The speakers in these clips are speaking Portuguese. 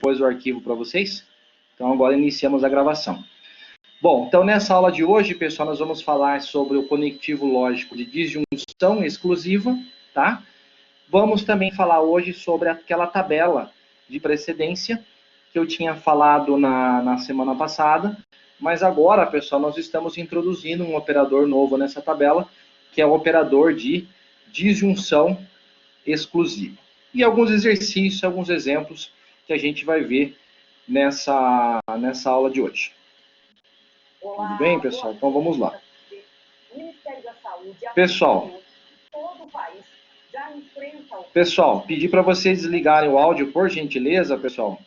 depois o arquivo para vocês. Então, agora iniciamos a gravação. Bom, então nessa aula de hoje, pessoal, nós vamos falar sobre o conectivo lógico de disjunção exclusiva, tá? Vamos também falar hoje sobre aquela tabela de precedência que eu tinha falado na semana passada, mas agora, pessoal, nós estamos introduzindo um operador novo nessa tabela, que é o operador de disjunção exclusiva. E alguns exercícios, alguns exemplos que a gente vai ver nessa aula de hoje. Olá, tudo bem, pessoal? Então vamos lá. Pessoal, pedir para vocês desligarem o áudio, por gentileza, pessoal.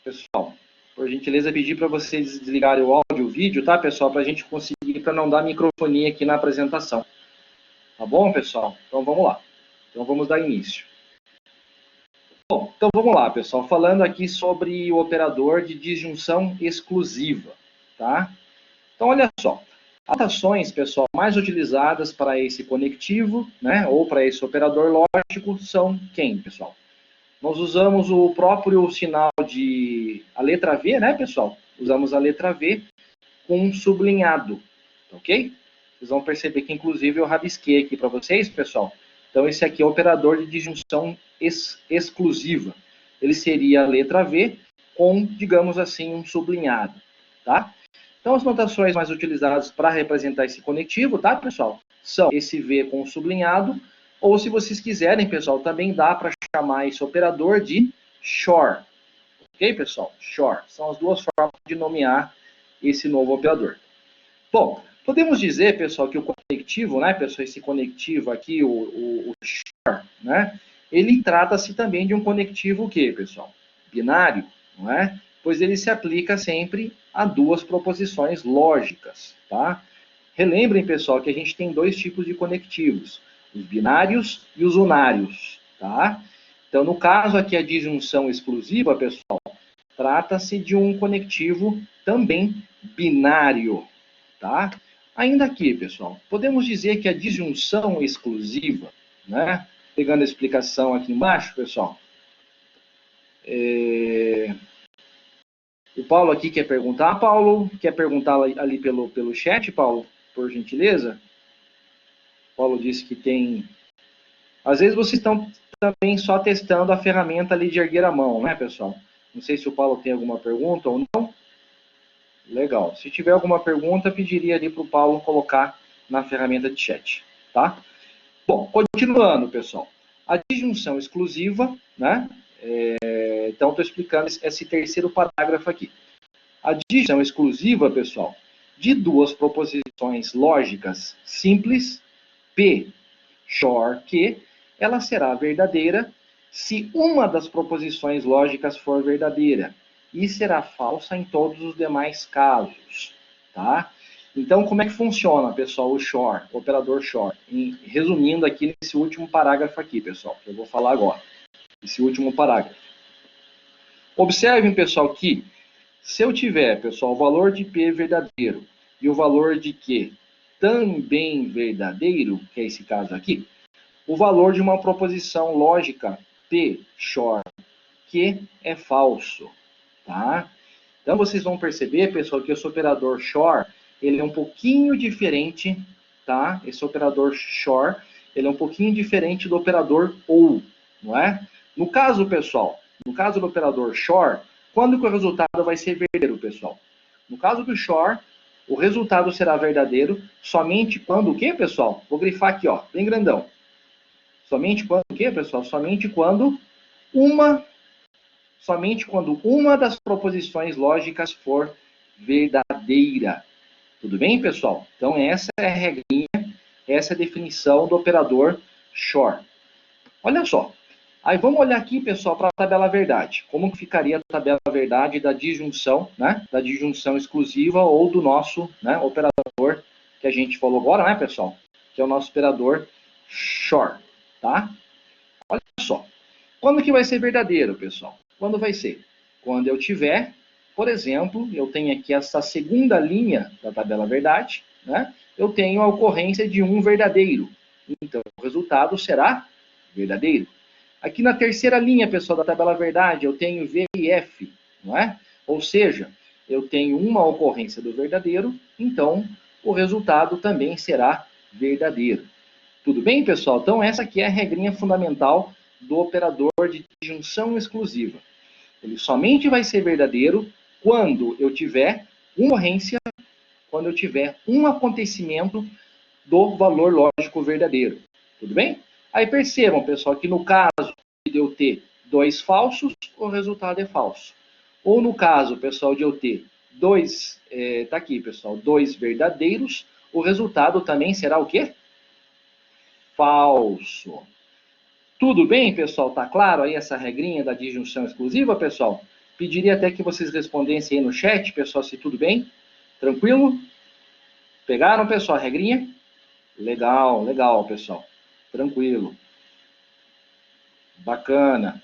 Pessoal, por gentileza, pedir para vocês desligarem o áudio e o vídeo, tá, pessoal? Para a gente conseguir, para não dar microfonia aqui na apresentação. Tá bom, pessoal? Então vamos lá. Então vamos dar início. Bom, então vamos lá, pessoal. Falando aqui sobre o operador de disjunção exclusiva, tá? Então olha só. As notações, pessoal, mais utilizadas para esse conectivo, né, ou para esse operador lógico, são quem, pessoal? Nós usamos o próprio sinal de a letra V, né, pessoal? Usamos a letra V com um sublinhado, ok? Vocês vão perceber que, inclusive, eu rabisquei aqui para vocês, pessoal. Então, esse aqui é o operador de disjunção exclusiva. Ele seria a letra V com, digamos assim, um sublinhado, tá? Então, as notações mais utilizadas para representar esse conectivo, tá, pessoal? São esse V com sublinhado, ou se vocês quiserem, pessoal, também dá para chamar esse operador de SHOR. Ok, pessoal? SHOR. São as duas formas de nomear esse novo operador. Bom, podemos dizer, pessoal, que o conectivo, né, pessoal, esse conectivo aqui, o SHOR, né, ele trata-se também de um conectivo o quê, pessoal? Binário, não é? Pois ele se aplica sempre a duas proposições lógicas, tá? Relembrem, pessoal, que a gente tem dois tipos de conectivos, os binários e os unários, tá? Então, no caso aqui, a disjunção exclusiva, pessoal, trata-se de um conectivo também binário, tá? Ainda aqui, pessoal, podemos dizer que a disjunção exclusiva, né? Pegando a explicação aqui embaixo, pessoal, o Paulo aqui quer perguntar. Paulo, quer perguntar ali pelo chat, Paulo, por gentileza? Paulo disse que tem... Às vezes vocês estão também só testando a ferramenta ali de erguer a mão, né, pessoal? Não sei se o Paulo tem alguma pergunta ou não. Legal. Se tiver alguma pergunta, pediria ali para o Paulo colocar na ferramenta de chat, tá? Bom, continuando, pessoal. A disjunção exclusiva, né? Então, estou explicando esse terceiro parágrafo aqui. A disjunção exclusiva, pessoal, de duas proposições lógicas simples, P, SHOR, Q, ela será verdadeira se uma das proposições lógicas for verdadeira e será falsa em todos os demais casos, tá? Então, como é que funciona, pessoal, o SHOR, o operador SHOR? Resumindo aqui nesse último parágrafo aqui, pessoal, que eu vou falar agora. Esse último parágrafo. Observem, pessoal, que se eu tiver, pessoal, o valor de P verdadeiro e o valor de Q também verdadeiro, que é esse caso aqui, o valor de uma proposição lógica P, SHOR, Q é falso, tá? Então, vocês vão perceber, pessoal, que esse operador SHOR, ele é um pouquinho diferente, tá? Esse operador SHOR, ele é um pouquinho diferente do operador OU, não é? No caso, pessoal, no caso do operador SHOR, quando que o resultado vai ser verdadeiro, pessoal? No caso do SHOR, o resultado será verdadeiro somente quando o quê, pessoal? Vou grifar aqui, ó, bem grandão. Somente quando o quê, pessoal? Somente quando uma das proposições lógicas for verdadeira. Tudo bem, pessoal? Então, essa é a regrinha, essa é a definição do operador SHOR. Olha só. Aí vamos olhar aqui, pessoal, para a tabela verdade. Como que ficaria a tabela verdade da disjunção, né? Da disjunção exclusiva ou do nosso, né, operador que a gente falou agora, né, pessoal? Que é o nosso operador SHOR, tá? Olha só. Quando que vai ser verdadeiro, pessoal? Quando vai ser? Quando eu tiver, por exemplo, eu tenho aqui essa segunda linha da tabela verdade, né? Eu tenho a ocorrência de um verdadeiro. Então, o resultado será verdadeiro. Aqui na terceira linha, pessoal, da tabela verdade, eu tenho V e F, não é? Ou seja, eu tenho uma ocorrência do verdadeiro, então o resultado também será verdadeiro. Tudo bem, pessoal? Então essa aqui é a regrinha fundamental do operador de disjunção exclusiva. Ele somente vai ser verdadeiro quando eu tiver uma ocorrência, quando eu tiver um acontecimento do valor lógico verdadeiro. Tudo bem? Aí percebam, pessoal, que no caso de eu ter dois falsos, o resultado é falso. Ou no caso, pessoal, de eu ter dois, tá aqui, pessoal, dois verdadeiros, o resultado também será o quê? Falso. Tudo bem, pessoal? Tá claro aí essa regrinha da disjunção exclusiva, pessoal? Pediria até que vocês respondessem aí no chat, pessoal, se tudo bem. Tranquilo? Pegaram, pessoal, a regrinha? Legal, legal, pessoal. Tranquilo. Bacana.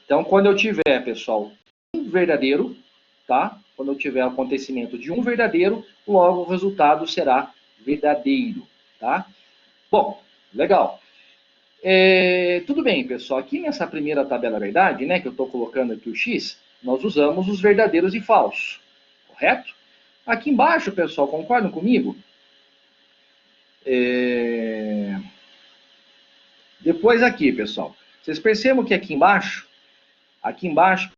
Então, quando eu tiver, pessoal, um verdadeiro, tá? Quando eu tiver o acontecimento de um verdadeiro, logo o resultado será verdadeiro, tá? Bom, legal. Tudo bem, pessoal. Aqui nessa primeira tabela verdade, né, que eu estou colocando aqui o X, nós usamos os verdadeiros e falsos, correto? Aqui embaixo, pessoal, concordam comigo? Depois aqui, pessoal. Vocês percebam que aqui embaixo,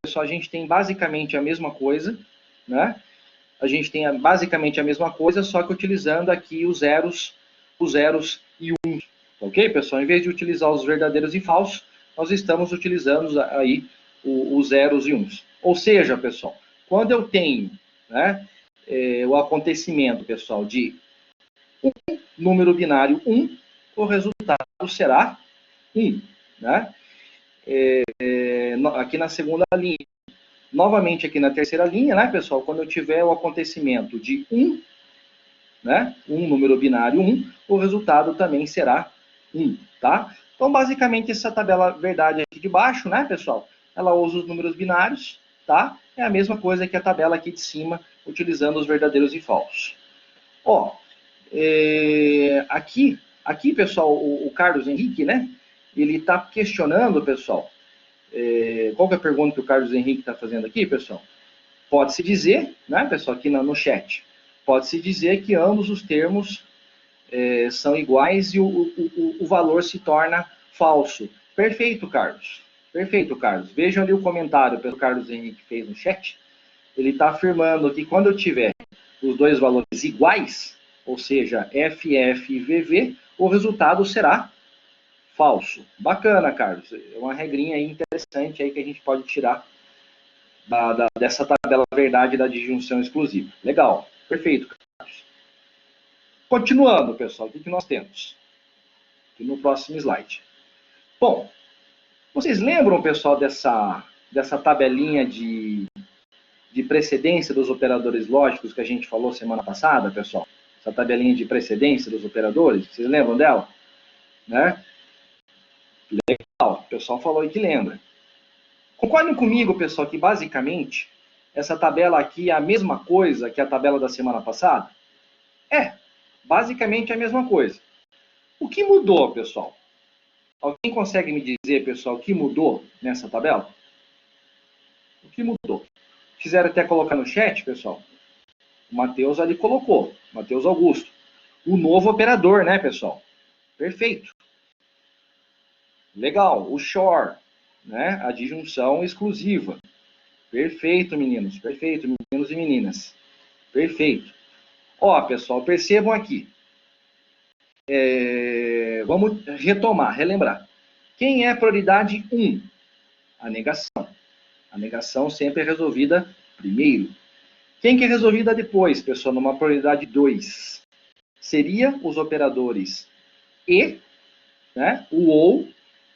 pessoal, a gente tem basicamente a mesma coisa, né? A gente tem basicamente a mesma coisa, só que utilizando aqui os zeros e uns. Ok, pessoal? Em vez de utilizar os verdadeiros e falsos, nós estamos utilizando aí os zeros e uns. Ou seja, pessoal, quando eu tenho, né, o acontecimento, pessoal, de um número binário 1, o resultado será 1, né? Aqui na segunda linha. Novamente aqui na terceira linha, né, pessoal? Quando eu tiver o acontecimento de 1, né, um número binário 1, o resultado também será 1, tá? Então, basicamente, essa tabela verdade aqui de baixo, né, pessoal? Ela usa os números binários, tá? É a mesma coisa que a tabela aqui de cima, utilizando os verdadeiros e falsos. Ó, aqui, pessoal, o Carlos Henrique, né? Ele está questionando, pessoal, qual que é a pergunta que o Carlos Henrique está fazendo aqui, pessoal? Pode-se dizer, né, pessoal, aqui no chat, pode-se dizer que ambos os termos são iguais e o valor se torna falso. Perfeito, Carlos. Perfeito, Carlos. Vejam ali o comentário que o Carlos Henrique fez no chat. Ele está afirmando que quando eu tiver os dois valores iguais, ou seja, FF e VV, o resultado será falso. Bacana, Carlos. É uma regrinha aí interessante aí que a gente pode tirar dessa tabela verdade da disjunção exclusiva. Legal. Perfeito, Carlos. Continuando, pessoal, o que nós temos? Aqui no próximo slide. Bom, vocês lembram, pessoal, dessa tabelinha de precedência dos operadores lógicos que a gente falou semana passada, pessoal? Essa tabelinha de precedência dos operadores, vocês lembram dela? Né? Legal, o pessoal falou aí que lembra. Concordem comigo, pessoal, que basicamente essa tabela aqui é a mesma coisa que a tabela da semana passada? Basicamente é a mesma coisa. O que mudou, pessoal? Alguém consegue me dizer, pessoal, o que mudou nessa tabela? O que mudou? Quiseram até colocar no chat, pessoal? O Matheus ali colocou, Matheus Augusto. O novo operador, né, pessoal? Perfeito. Legal, o SHOR, né? A disjunção exclusiva. Perfeito, meninos. Perfeito, meninos e meninas. Perfeito. Ó, pessoal, percebam aqui. Vamos retomar, relembrar. Quem é a prioridade 1? A negação. A negação sempre é resolvida primeiro. Quem que é resolvida depois, pessoal, numa prioridade 2? Seria os operadores e, né, o ou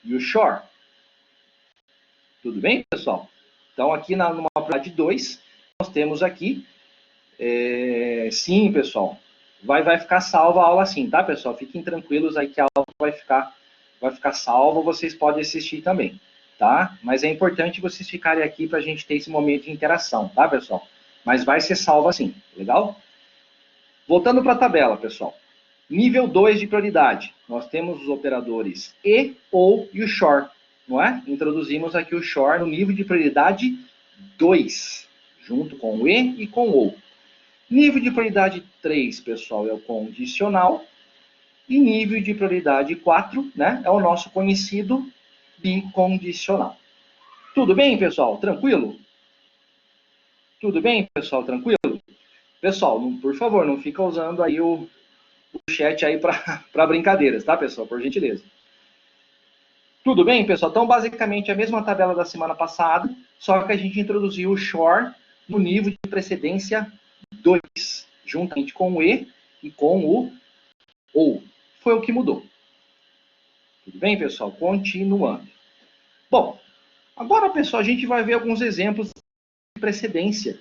e o SHOR. Tudo bem, pessoal? Então, aqui numa prioridade 2, nós temos aqui, sim, pessoal, vai ficar salva a aula assim, tá, pessoal? Fiquem tranquilos aí que a aula vai ficar salva, vocês podem assistir também, tá? Mas é importante vocês ficarem aqui para a gente ter esse momento de interação, tá, pessoal? Mas vai ser salva assim, legal? Voltando para a tabela, pessoal. Nível 2 de prioridade, nós temos os operadores e, ou e o SHOR. não é? Introduzimos aqui o short no nível de prioridade 2, junto com o e com o ou. Nível de prioridade 3, pessoal, é o condicional. E nível de prioridade 4, né, é o nosso conhecido bicondicional. Tudo bem, pessoal? Tranquilo? Tudo bem, pessoal? Tranquilo? Pessoal, por favor, não fica usando aí o chat aí para brincadeiras, tá, pessoal? Por gentileza. Tudo bem, pessoal? Então, basicamente, a mesma tabela da semana passada, só que a gente introduziu o short no nível de precedência 2, juntamente com o e com o ou. Foi o que mudou. Tudo bem, pessoal? Continuando. Bom, agora, pessoal, a gente vai ver alguns exemplos de precedência.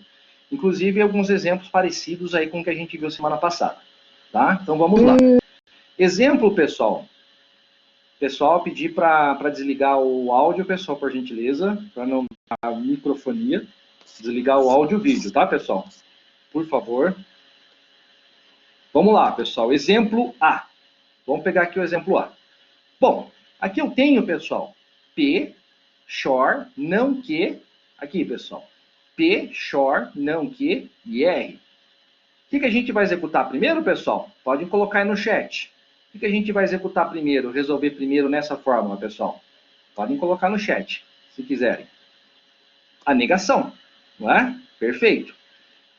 Inclusive, alguns exemplos parecidos aí com o que a gente viu semana passada. Tá? Então, vamos lá. Exemplo, pessoal. Pessoal, pedir para desligar o áudio, pessoal, por gentileza, para não dar microfonia. Desligar o áudio e o vídeo, tá, pessoal? Por favor. Vamos lá, pessoal. Exemplo A. Vamos pegar aqui o exemplo A. Bom, aqui eu tenho, pessoal, P, short, não que. Aqui, pessoal. P, short, não que e R. O que a gente vai executar primeiro, pessoal? Podem colocar aí no chat. O que a gente vai executar primeiro, resolver primeiro nessa fórmula, pessoal? Podem colocar no chat, se quiserem. A negação, não é? Perfeito.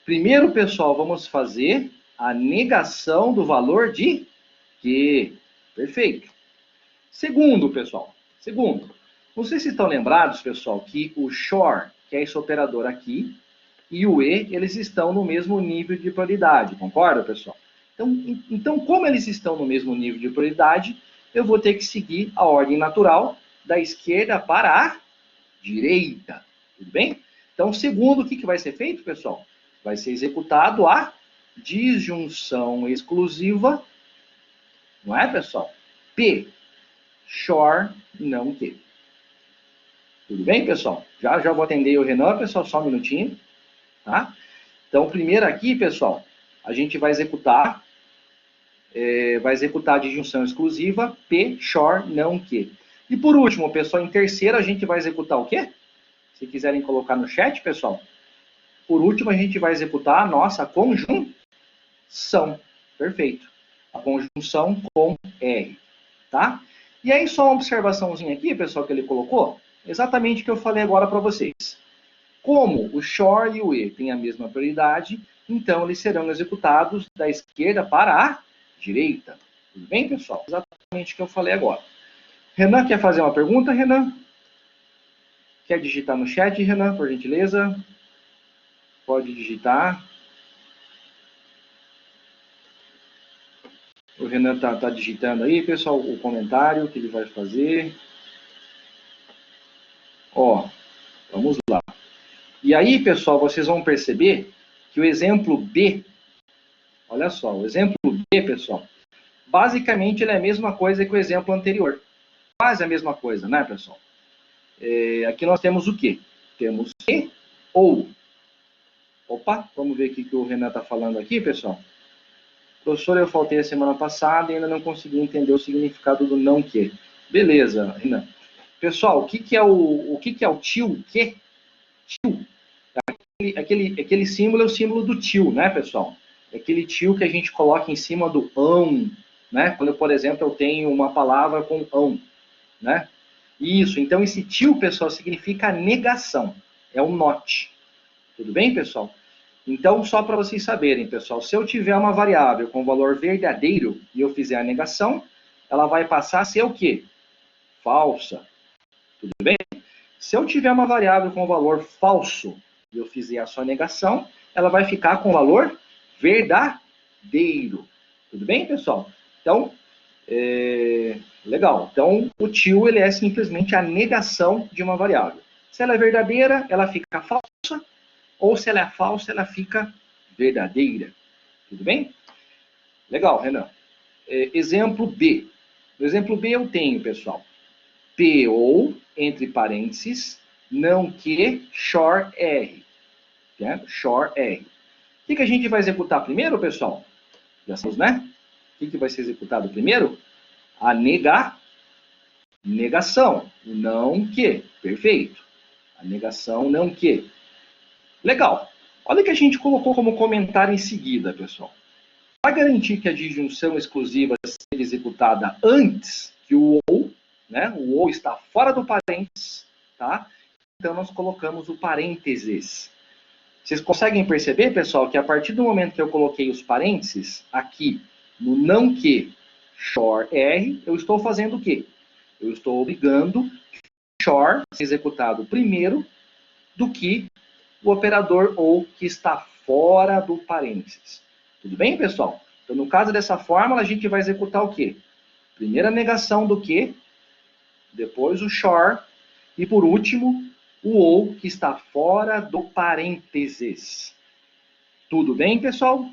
Primeiro, pessoal, vamos fazer a negação do valor de Q. Perfeito. Segundo, pessoal. Segundo, não sei se estão lembrados, pessoal, que o short, que é esse operador aqui, e o e, eles estão no mesmo nível de prioridade. Concorda, pessoal? Então, como eles estão no mesmo nível de prioridade, eu vou ter que seguir a ordem natural da esquerda para a direita. Tudo bem? Então, segundo, o que vai ser feito, pessoal? Vai ser executado a disjunção exclusiva, não é, pessoal? P, short, não Q. Tudo bem, pessoal? Já vou atender o Renan, pessoal, só um minutinho. Tá? Então, primeiro aqui, pessoal, a gente vai executar a disjunção exclusiva P, short, não Q. E por último, pessoal, em terceiro, a gente vai executar o quê? Se quiserem colocar no chat, pessoal. Por último, a gente vai executar a nossa conjunção. Perfeito. A conjunção com R. Tá? E aí, só uma observaçãozinha aqui, pessoal, que ele colocou. Exatamente o que eu falei agora para vocês. Como o short e o e têm a mesma prioridade, então eles serão executados da esquerda para a direita. Tudo bem, pessoal? Exatamente o que eu falei agora. Renan, quer fazer uma pergunta, Renan? Quer digitar no chat, Renan, por gentileza? Pode digitar. O Renan tá digitando aí, pessoal, o comentário que ele vai fazer. Ó, vamos lá. E aí, pessoal, vocês vão perceber que o exemplo B, olha só, o exemplo B, pessoal, basicamente ele é a mesma coisa que o exemplo anterior. Quase a mesma coisa, né, pessoal? Aqui nós temos o quê? Temos e ou. Opa, vamos ver o que o Renan está falando aqui, pessoal. Professor, eu faltei a semana passada e ainda não consegui entender o significado do não que. Beleza, Renan. Pessoal, o que é o tio que? Tio. Aquele símbolo é o símbolo do tio, né, pessoal? É aquele tio que a gente coloca em cima do ão, né? Quando, por exemplo, eu tenho uma palavra com ão, né? Isso, então esse tio, pessoal, significa negação. É um not. Tudo bem, pessoal? Então, só para vocês saberem, pessoal, se eu tiver uma variável com valor verdadeiro e eu fizer a negação, ela vai passar a ser o quê? Falsa. Tudo bem? Se eu tiver uma variável com valor falso e eu fizer a sua negação, ela vai ficar com valor verdadeiro. Tudo bem, pessoal? Então, legal. Então, o tio ele é simplesmente a negação de uma variável. Se ela é verdadeira, ela fica falsa, ou se ela é falsa, ela fica verdadeira. Tudo bem? Legal, Renan. Exemplo B. No exemplo B eu tenho, pessoal, P ou, entre parênteses, não que, short R. Né? Short R. O que a gente vai executar primeiro, pessoal? Já sabemos, né? O que vai ser executado primeiro? A negação. negação, o não que. Perfeito. A negação não que. Legal. Olha o que a gente colocou como comentário em seguida, pessoal. Para garantir que a disjunção exclusiva seja executada antes que o ou, né? O ou está fora do parênteses, tá? Então nós colocamos o parênteses. Vocês conseguem perceber, pessoal, que a partir do momento que eu coloquei os parênteses aqui no não que shor R, eu estou fazendo o quê? Eu estou obrigando shor a ser executado primeiro do que o operador ou que está fora do parênteses. Tudo bem, pessoal? Então, no caso dessa fórmula, a gente vai executar o quê? Primeiro a negação do que, depois o shor, e por último, o ou que está fora do parênteses. Tudo bem, pessoal?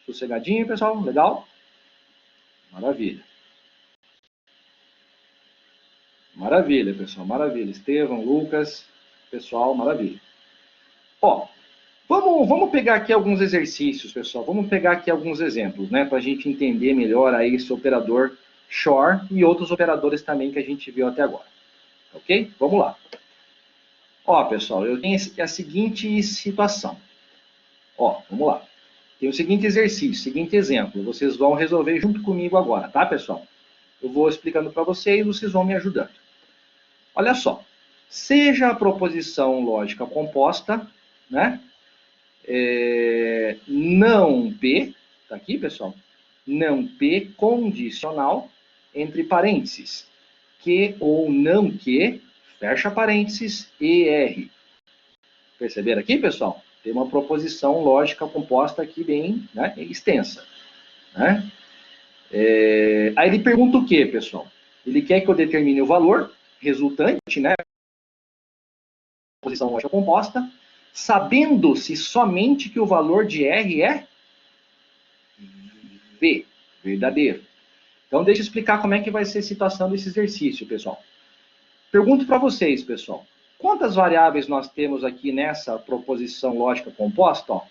Sossegadinho, pessoal? Legal? Maravilha. Maravilha, pessoal. Maravilha. Estevão, Lucas, pessoal, maravilha. Ó, vamos pegar aqui alguns exercícios, pessoal. Vamos pegar aqui alguns exemplos, né? Para a gente entender melhor aí esse operador shor e outros operadores também que a gente viu até agora. Ok? Vamos lá. Ó, pessoal, eu tenho a seguinte situação. Ó, vamos lá. Tem o seguinte exercício, o seguinte exemplo. Vocês vão resolver junto comigo agora, tá, pessoal? Eu vou explicando para vocês e vocês vão me ajudando. Olha só. Seja a proposição lógica composta, né? Não P, tá aqui, pessoal? Não P condicional, entre parênteses, que ou não que, fecha parênteses, ER. Perceberam aqui, pessoal? Tem uma proposição lógica composta aqui bem, né, extensa. Né? Aí ele pergunta o quê, pessoal? Ele quer que eu determine o valor resultante, né? Proposição lógica composta, sabendo-se somente que o valor de R é V, verdadeiro. Então, deixa eu explicar como é que vai ser a situação desse exercício, pessoal. Pergunto para vocês, pessoal. Quantas variáveis nós temos aqui nessa proposição lógica composta? Ó,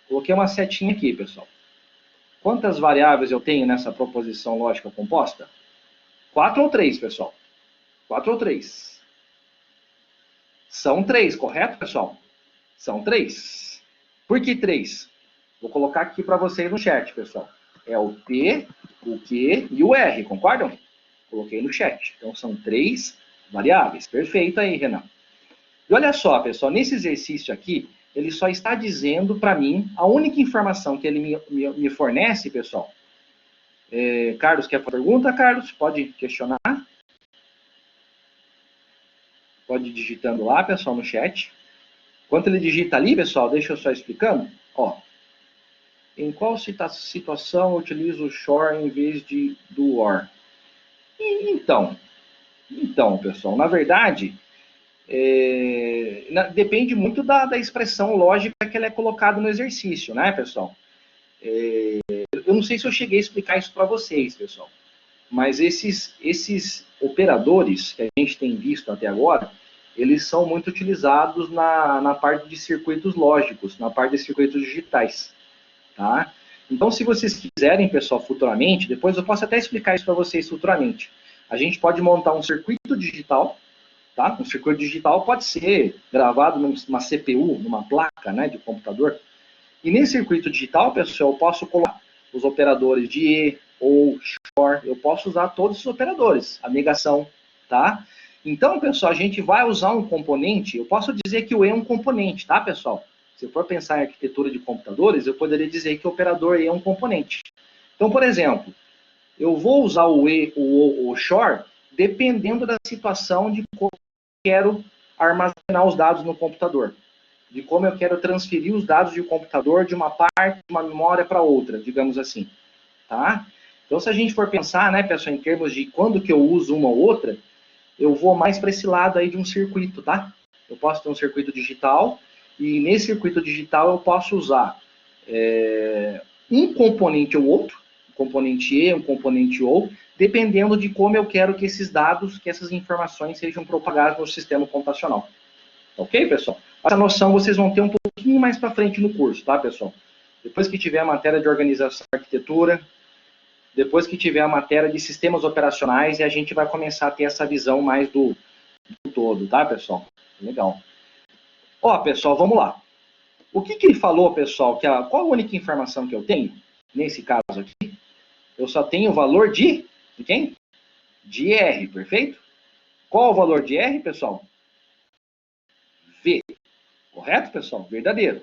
coloquei uma setinha aqui, pessoal. Quantas variáveis eu tenho nessa proposição lógica composta? 4 ou 3, pessoal? 4 ou 3? São 3, correto, pessoal? São 3. Por que 3? Vou colocar aqui para vocês no chat, pessoal. É o P, o Q e o R, concordam? Coloquei no chat. Então, são 3 variáveis. Perfeito aí, Renan. E olha só, pessoal, nesse exercício aqui, ele só está dizendo para mim, a única informação que ele me fornece, pessoal. Carlos, quer fazer pergunta, Carlos? Pode questionar. Pode ir digitando lá, pessoal, no chat. Enquanto ele digita ali, pessoal, deixa eu só explicando. Ó, em qual situação eu utilizo o shor em vez do or? Então, pessoal, na verdade, depende muito da expressão lógica que ela é colocada no exercício, né, pessoal? Eu não sei se eu cheguei a explicar isso para vocês, pessoal, mas esses operadores que a gente tem visto até agora, eles são muito utilizados na parte de circuitos lógicos, na parte de circuitos digitais, tá? Então, se vocês quiserem, pessoal, futuramente, depois eu posso até explicar isso para vocês futuramente. A gente pode montar um circuito digital, tá? Um circuito digital pode ser gravado numa CPU, numa placa, né, de computador. E nesse circuito digital, pessoal, eu posso colocar os operadores de E ou shor, eu posso usar todos os operadores, a negação, tá? Então, pessoal, a gente vai usar um componente, eu posso dizer que o E é um componente, tá, pessoal? Se eu for pensar em arquitetura de computadores, eu poderia dizer que o operador E é um componente. Então, por exemplo, eu vou usar o E ou o shor dependendo da situação de como eu quero armazenar os dados no computador, de como eu quero transferir os dados de um computador de uma parte de uma memória para outra, digamos assim, tá? Então, se a gente for pensar, né, pessoal, em termos de quando que eu uso uma ou outra, eu vou mais para esse lado aí de um circuito, tá? Eu posso ter um circuito digital, e nesse circuito digital eu posso usar um componente ou outro, um componente E, um componente OU, dependendo de como eu quero que esses dados, que essas informações sejam propagadas no sistema computacional. Ok, pessoal? Essa noção vocês vão ter um pouquinho mais para frente no curso, tá, pessoal? Depois que tiver a matéria de organização e arquitetura, depois que tiver a matéria de sistemas operacionais, e a gente vai começar a ter essa visão mais do todo, tá, pessoal? Legal. Ó, pessoal, vamos lá. O que ele falou, pessoal, qual a única informação que eu tenho, nesse caso aqui? Eu só tenho o valor de quem? De R, perfeito? Qual o valor de R, pessoal? V. Correto, pessoal? Verdadeiro.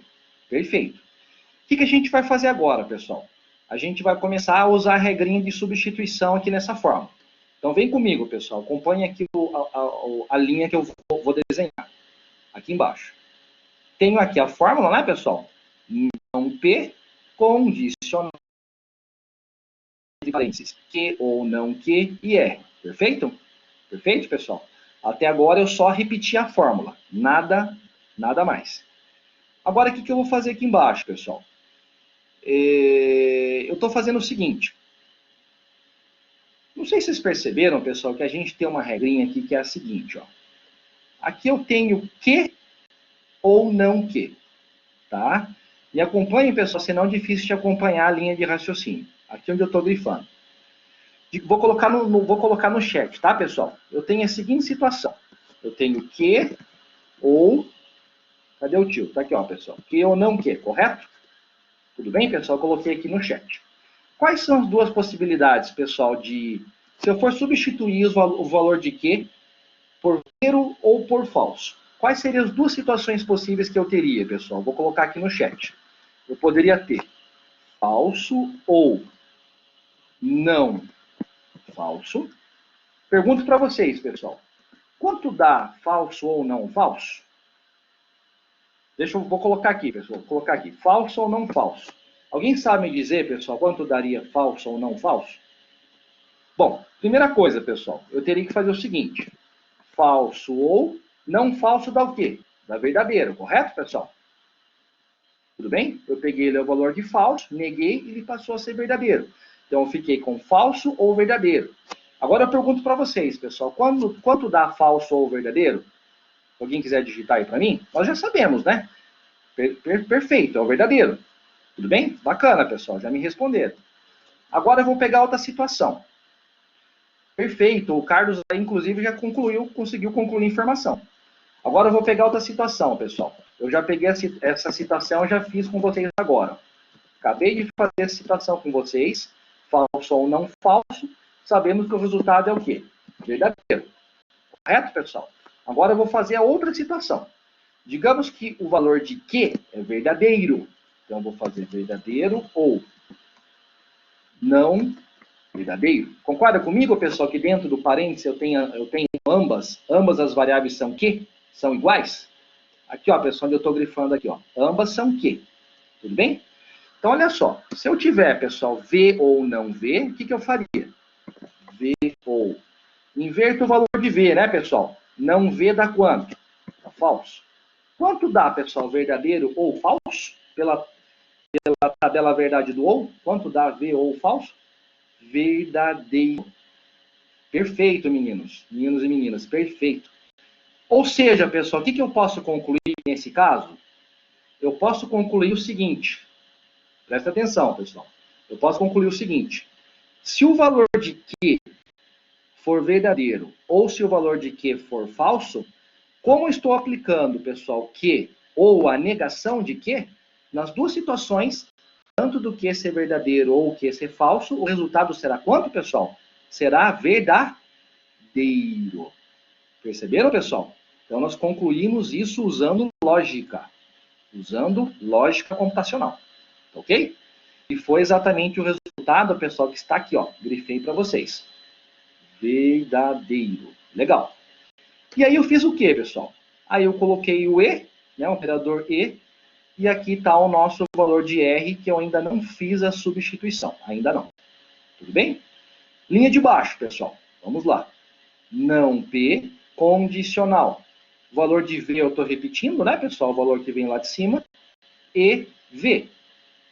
Perfeito. O que a gente vai fazer agora, pessoal? A gente vai começar a usar a regrinha de substituição aqui nessa forma. Então vem comigo, pessoal. Acompanhe aqui a linha que eu vou desenhar. Aqui embaixo. Tenho aqui a fórmula, né, pessoal? Não P, condicional de parênteses. Que ou não que e R. Perfeito? Perfeito, pessoal? Até agora eu só repeti a fórmula. Nada mais. Agora, o que eu vou fazer aqui embaixo, pessoal? Eu estou fazendo o seguinte. Não sei se vocês perceberam, pessoal, que a gente tem uma regrinha aqui que é a seguinte. Ó. Aqui eu tenho que ou não que. Tá? Me acompanhem, pessoal, senão é difícil de acompanhar a linha de raciocínio. Aqui onde eu estou grifando. Vou colocar no chat, tá, pessoal? Eu tenho a seguinte situação. Eu tenho que ou... Cadê o tio? Tá aqui, ó, pessoal. Que ou não que, correto? Tudo bem, pessoal? Eu coloquei aqui no chat. Quais são as duas possibilidades, pessoal, de... Se eu for substituir o valor de que por verdadeiro ou por falso. Quais seriam as duas situações possíveis que eu teria, pessoal? Vou colocar aqui no chat. Eu poderia ter falso ou não falso. Pergunto para vocês, pessoal. Quanto dá falso ou não falso? Vou colocar aqui, pessoal. Vou colocar aqui. Falso ou não falso? Alguém sabe me dizer, pessoal, quanto daria falso ou não falso? Bom, primeira coisa, pessoal, eu teria que fazer o seguinte. Falso ou não falso dá o quê? Dá verdadeiro, correto, pessoal? Tudo bem? Eu peguei o valor de falso, neguei e ele passou a ser verdadeiro. Então, eu fiquei com falso ou verdadeiro. Agora eu pergunto para vocês, pessoal, quanto dá falso ou verdadeiro? Se alguém quiser digitar aí para mim, nós já sabemos, né? Perfeito, é o verdadeiro. Tudo bem? Bacana, pessoal, já me responderam. Agora eu vou pegar outra situação. Perfeito, o Carlos, inclusive, já conseguiu concluir a informação. Agora eu vou pegar outra situação, pessoal. Eu já peguei essa citação e já fiz com vocês agora. Acabei de fazer essa citação com vocês, falso ou não falso, sabemos que o resultado é o quê? Verdadeiro. Correto, pessoal? Agora eu vou fazer a outra situação. Digamos que o valor de que é verdadeiro. Então eu vou fazer verdadeiro ou não verdadeiro. Concorda comigo, pessoal, que dentro do parênteses eu tenho ambas as variáveis são que? São iguais? Aqui, ó, pessoal, onde eu estou grifando aqui, ó. Ambas são que. Tudo bem? Então, olha só. Se eu tiver, pessoal, V ou não V, o que eu faria? V ou... Inverto o valor de V, né, pessoal? Não V dá quanto? Dá falso. Quanto dá, pessoal, verdadeiro ou falso? Pela tabela verdade do ou? Quanto dá V ou falso? Verdadeiro. Perfeito, meninos. Meninos e meninas, perfeito. Ou seja, pessoal, o que eu posso concluir nesse caso? Eu posso concluir o seguinte. Presta atenção, pessoal. Eu posso concluir o seguinte. Se o valor de que for verdadeiro ou se o valor de que for falso, como eu estou aplicando, pessoal, que ou a negação de que, nas duas situações, tanto do que ser verdadeiro ou o que ser falso, o resultado será quanto, pessoal? Será verdadeiro. Perceberam, pessoal? Então, nós concluímos isso usando lógica. Usando lógica computacional. Ok? E foi exatamente o resultado, pessoal, que está aqui, ó. Grifei para vocês. Verdadeiro. Legal. E aí eu fiz o quê, pessoal? Aí eu coloquei o E, né, o operador E, e aqui está o nosso valor de R, que eu ainda não fiz a substituição. Ainda não. Tudo bem? Linha de baixo, pessoal. Vamos lá. Não P, condicional. O valor de V eu estou repetindo, né, pessoal? O valor que vem lá de cima. E V.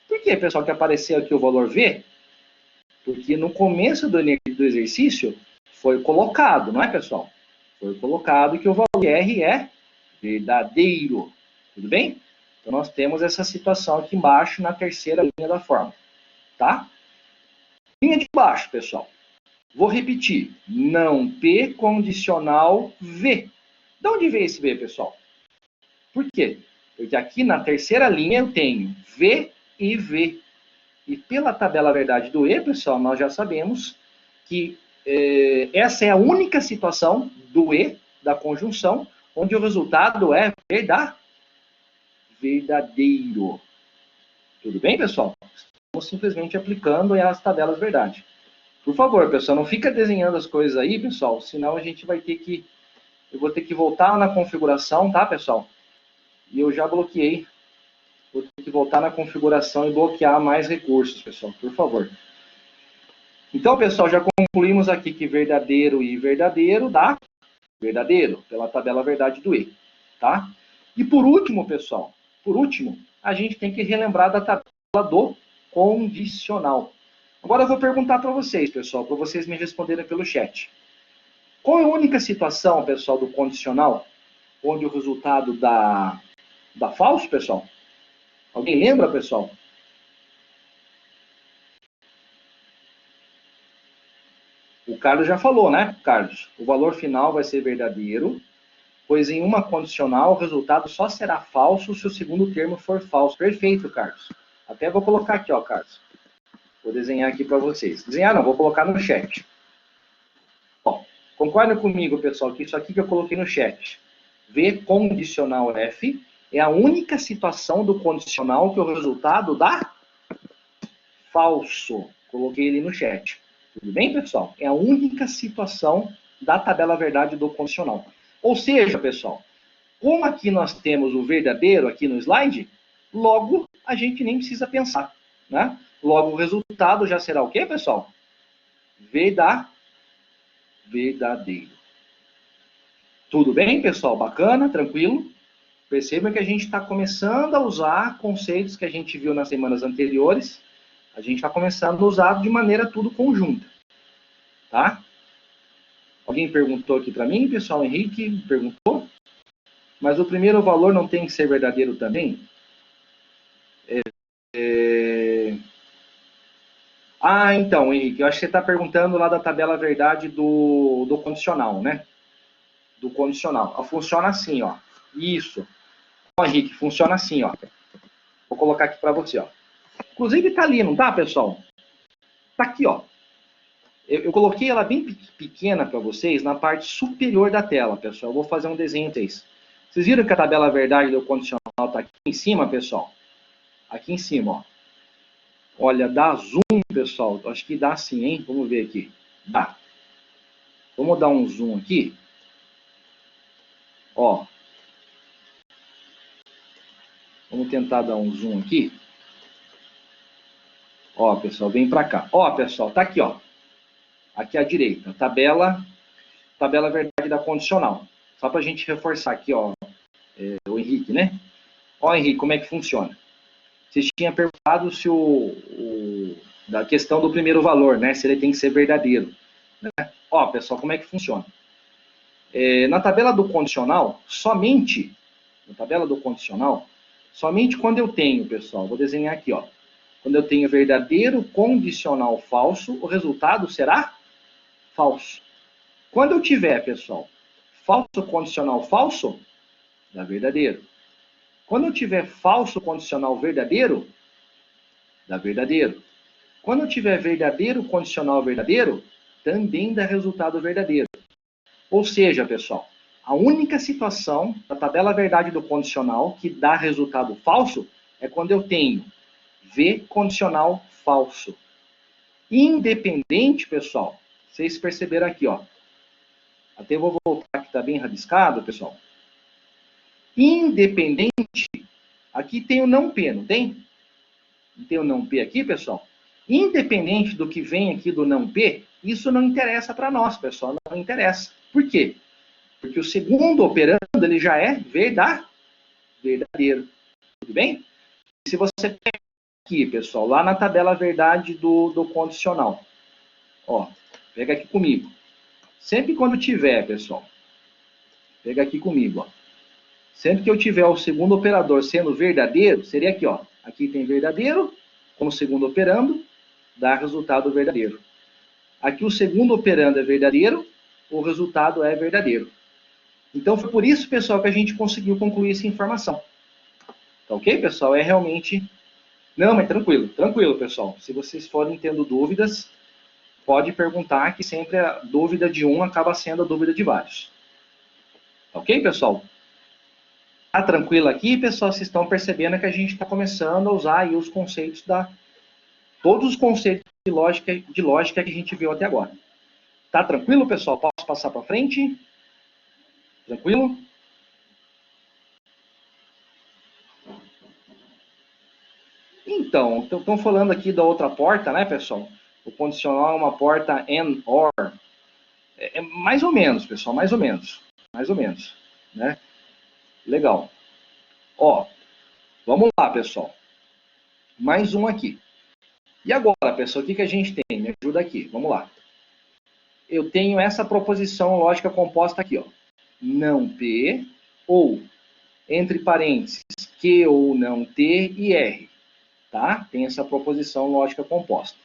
Por que, pessoal, que apareceu aqui o valor V? Porque no começo do exercício foi colocado, não é, pessoal? Foi colocado que o valor de R é verdadeiro. Tudo bem? Então, nós temos essa situação aqui embaixo na terceira linha da fórmula. Tá? Linha de baixo, pessoal. Vou repetir. Não P condicional V. De onde veio esse V, pessoal? Por quê? Porque aqui na terceira linha eu tenho V e V. E pela tabela verdade do E, pessoal, nós já sabemos que essa é a única situação do E, da conjunção, onde o resultado é verdadeiro. Tudo bem, pessoal? Estamos simplesmente aplicando as tabelas verdade. Por favor, pessoal, não fica desenhando as coisas aí, pessoal, senão a gente vai ter que... Eu vou ter que voltar na configuração, tá, pessoal? E eu já bloqueei. Vou ter que voltar na configuração e bloquear mais recursos, pessoal, por favor. Então, pessoal, já concluímos aqui que verdadeiro e verdadeiro dá verdadeiro, pela tabela verdade do E, tá? E por último, pessoal, a gente tem que relembrar da tabela do condicional. Agora eu vou perguntar para vocês, pessoal, para vocês me responderem pelo chat. Qual é a única situação, pessoal, do condicional, onde o resultado dá falso, pessoal? Alguém lembra, pessoal? O Carlos já falou, né, Carlos? O valor final vai ser verdadeiro, pois em uma condicional o resultado só será falso se o segundo termo for falso. Perfeito, Carlos. Até vou colocar aqui, ó, Carlos. Vou desenhar aqui para vocês. Desenhar não, vou colocar no chat. Ó, concordem comigo, pessoal, que isso aqui que eu coloquei no chat, V condicional F, é a única situação do condicional que o resultado dá falso. Coloquei ele no chat. Tudo bem, pessoal? É a única situação da tabela verdade do condicional. Ou seja, pessoal, como aqui nós temos o verdadeiro aqui no slide, logo a gente nem precisa pensar, né? Logo o resultado já será o quê, pessoal? Verdadeiro. Tudo bem, pessoal? Bacana? Tranquilo? Percebam que a gente está começando a usar conceitos que a gente viu nas semanas anteriores. A gente está começando a usar de maneira tudo conjunta. Tá? Alguém perguntou aqui para mim, pessoal? Henrique perguntou. Mas o primeiro valor não tem que ser verdadeiro também? Ah, então, Henrique, eu acho que você está perguntando lá da tabela verdade do condicional, né? Do condicional. Ela funciona assim, ó. Isso. Ó, Henrique, funciona assim, ó. Vou colocar aqui para você, ó. Inclusive tá ali, não tá, pessoal? Tá aqui, ó. Eu coloquei ela bem pequena para vocês na parte superior da tela, pessoal. Eu vou fazer um desenho para vocês. Vocês viram que a tabela verdade do condicional tá aqui em cima, pessoal? Aqui em cima, ó. Olha, dá zoom, pessoal. Acho que dá sim, hein? Vamos ver aqui. Dá. Vamos dar um zoom aqui. Ó. Vamos tentar dar um zoom aqui. Ó, pessoal, vem para cá. Ó, pessoal, tá aqui, ó. Aqui à direita, tabela verdade da condicional. Só para a gente reforçar aqui, ó, o Henrique, né? Ó, Henrique, como é que funciona? Vocês tinham perguntado se da questão do primeiro valor, né? Se ele tem que ser verdadeiro. Né? Ó, pessoal, como é que funciona? Na tabela do condicional, somente quando eu tenho, pessoal, vou desenhar aqui, ó. Quando eu tenho verdadeiro condicional falso, o resultado será falso. Quando eu tiver, pessoal, falso condicional falso, dá verdadeiro. Quando eu tiver falso condicional verdadeiro, dá verdadeiro. Quando eu tiver verdadeiro condicional verdadeiro, também dá resultado verdadeiro. Ou seja, pessoal, a única situação da tabela verdade do condicional que dá resultado falso é quando eu tenho V condicional falso. Independente, pessoal, vocês perceberam aqui, ó. Até vou voltar que está bem rabiscado, pessoal. Independente, aqui tem o não P, não tem? Não tem o não P aqui, pessoal? Independente do que vem aqui do não P, isso não interessa para nós, pessoal, não interessa. Por quê? Porque o segundo operando, ele já é verdadeiro. Tudo bem? Se você pega aqui, pessoal, lá na tabela verdade do condicional, ó, pega aqui comigo. Sempre quando tiver, pessoal, pega aqui comigo, ó. Sempre que eu tiver o segundo operador sendo verdadeiro, seria aqui, ó. Aqui tem verdadeiro, como segundo operando. dá resultado verdadeiro. Aqui o segundo operando é verdadeiro, o resultado é verdadeiro. Então foi por isso, pessoal, que a gente conseguiu concluir essa informação. Tá ok, pessoal? É realmente... Não, mas tranquilo, tranquilo, pessoal. Se vocês forem tendo dúvidas, pode perguntar, que sempre a dúvida de um acaba sendo a dúvida de vários. Tá ok, pessoal? Tá tranquilo aqui, pessoal? Vocês estão percebendo que a gente está começando a usar aí os conceitos todos os conceitos de lógica que a gente viu até agora. Tá tranquilo, pessoal? Posso passar para frente? Tranquilo? Então, estão falando aqui da outra porta, né, pessoal? O condicional é uma porta and, or. É mais ou menos, pessoal, mais ou menos. Mais ou menos, né? Legal. Ó, vamos lá, pessoal. Mais um aqui. E agora, pessoal, o que a gente tem? Me ajuda aqui, vamos lá. Eu tenho essa proposição lógica composta aqui, ó. Não P, ou, entre parênteses, Q ou não T e R. Tá? Tem essa proposição lógica composta.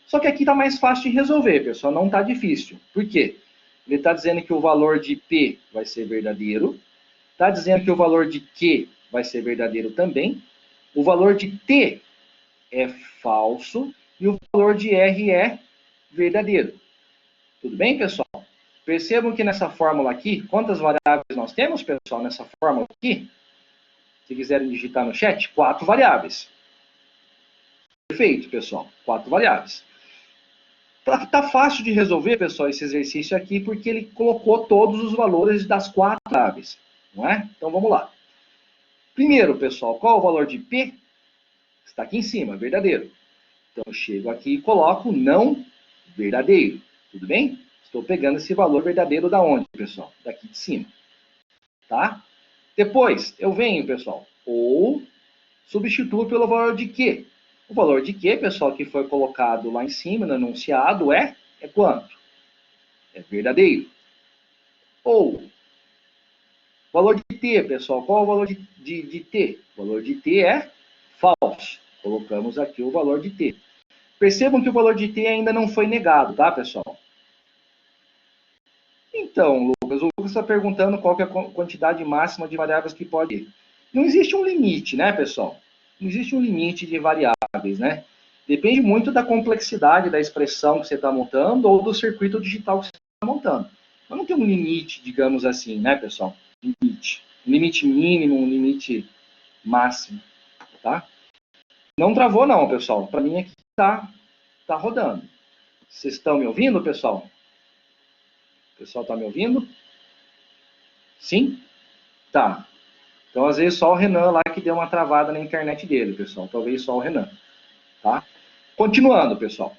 Só que aqui está mais fácil de resolver, pessoal, não está difícil. Por quê? Ele está dizendo que o valor de P vai ser verdadeiro, está dizendo que o valor de Q vai ser verdadeiro também, o valor de T é falso e o valor de R é verdadeiro. Tudo bem, pessoal? Percebam que nessa fórmula aqui, quantas variáveis nós temos, pessoal, nessa fórmula aqui? Se quiserem digitar no chat, 4 variáveis. Perfeito, pessoal, 4 variáveis. Tá fácil de resolver, pessoal, esse exercício aqui, porque ele colocou todos os valores das 4 variáveis, não é? Então, vamos lá. Primeiro, pessoal, qual é o valor de P? Está aqui em cima, verdadeiro. Então, eu chego aqui e coloco não verdadeiro, tudo bem? Estou pegando esse valor verdadeiro da onde, pessoal? Daqui de cima, tá? Depois, eu venho, pessoal, ou substituo pelo valor de Q. O valor de Q, pessoal, que foi colocado lá em cima no enunciado é quanto? É verdadeiro. Ou, valor de T, pessoal, qual é o valor de T? O valor de T é falso. Colocamos aqui o valor de T. Percebam que o valor de T ainda não foi negado, tá, pessoal? Então, Lucas, o Lucas está perguntando qual que é a quantidade máxima de variáveis que pode ter. Não existe um limite, né, pessoal? Não existe um limite de variáveis, né? Depende muito da complexidade da expressão que você está montando ou do circuito digital que você está montando. Mas não tem um limite, digamos assim, né, pessoal? Limite. Um limite mínimo, um limite máximo, tá? Não travou não, pessoal. Para mim aqui tá rodando. Vocês estão me ouvindo, pessoal? O pessoal está me ouvindo? Sim? Tá. Então, às vezes, só o Renan lá que deu uma travada na internet dele, pessoal. Talvez só o Renan. Tá? Continuando, pessoal.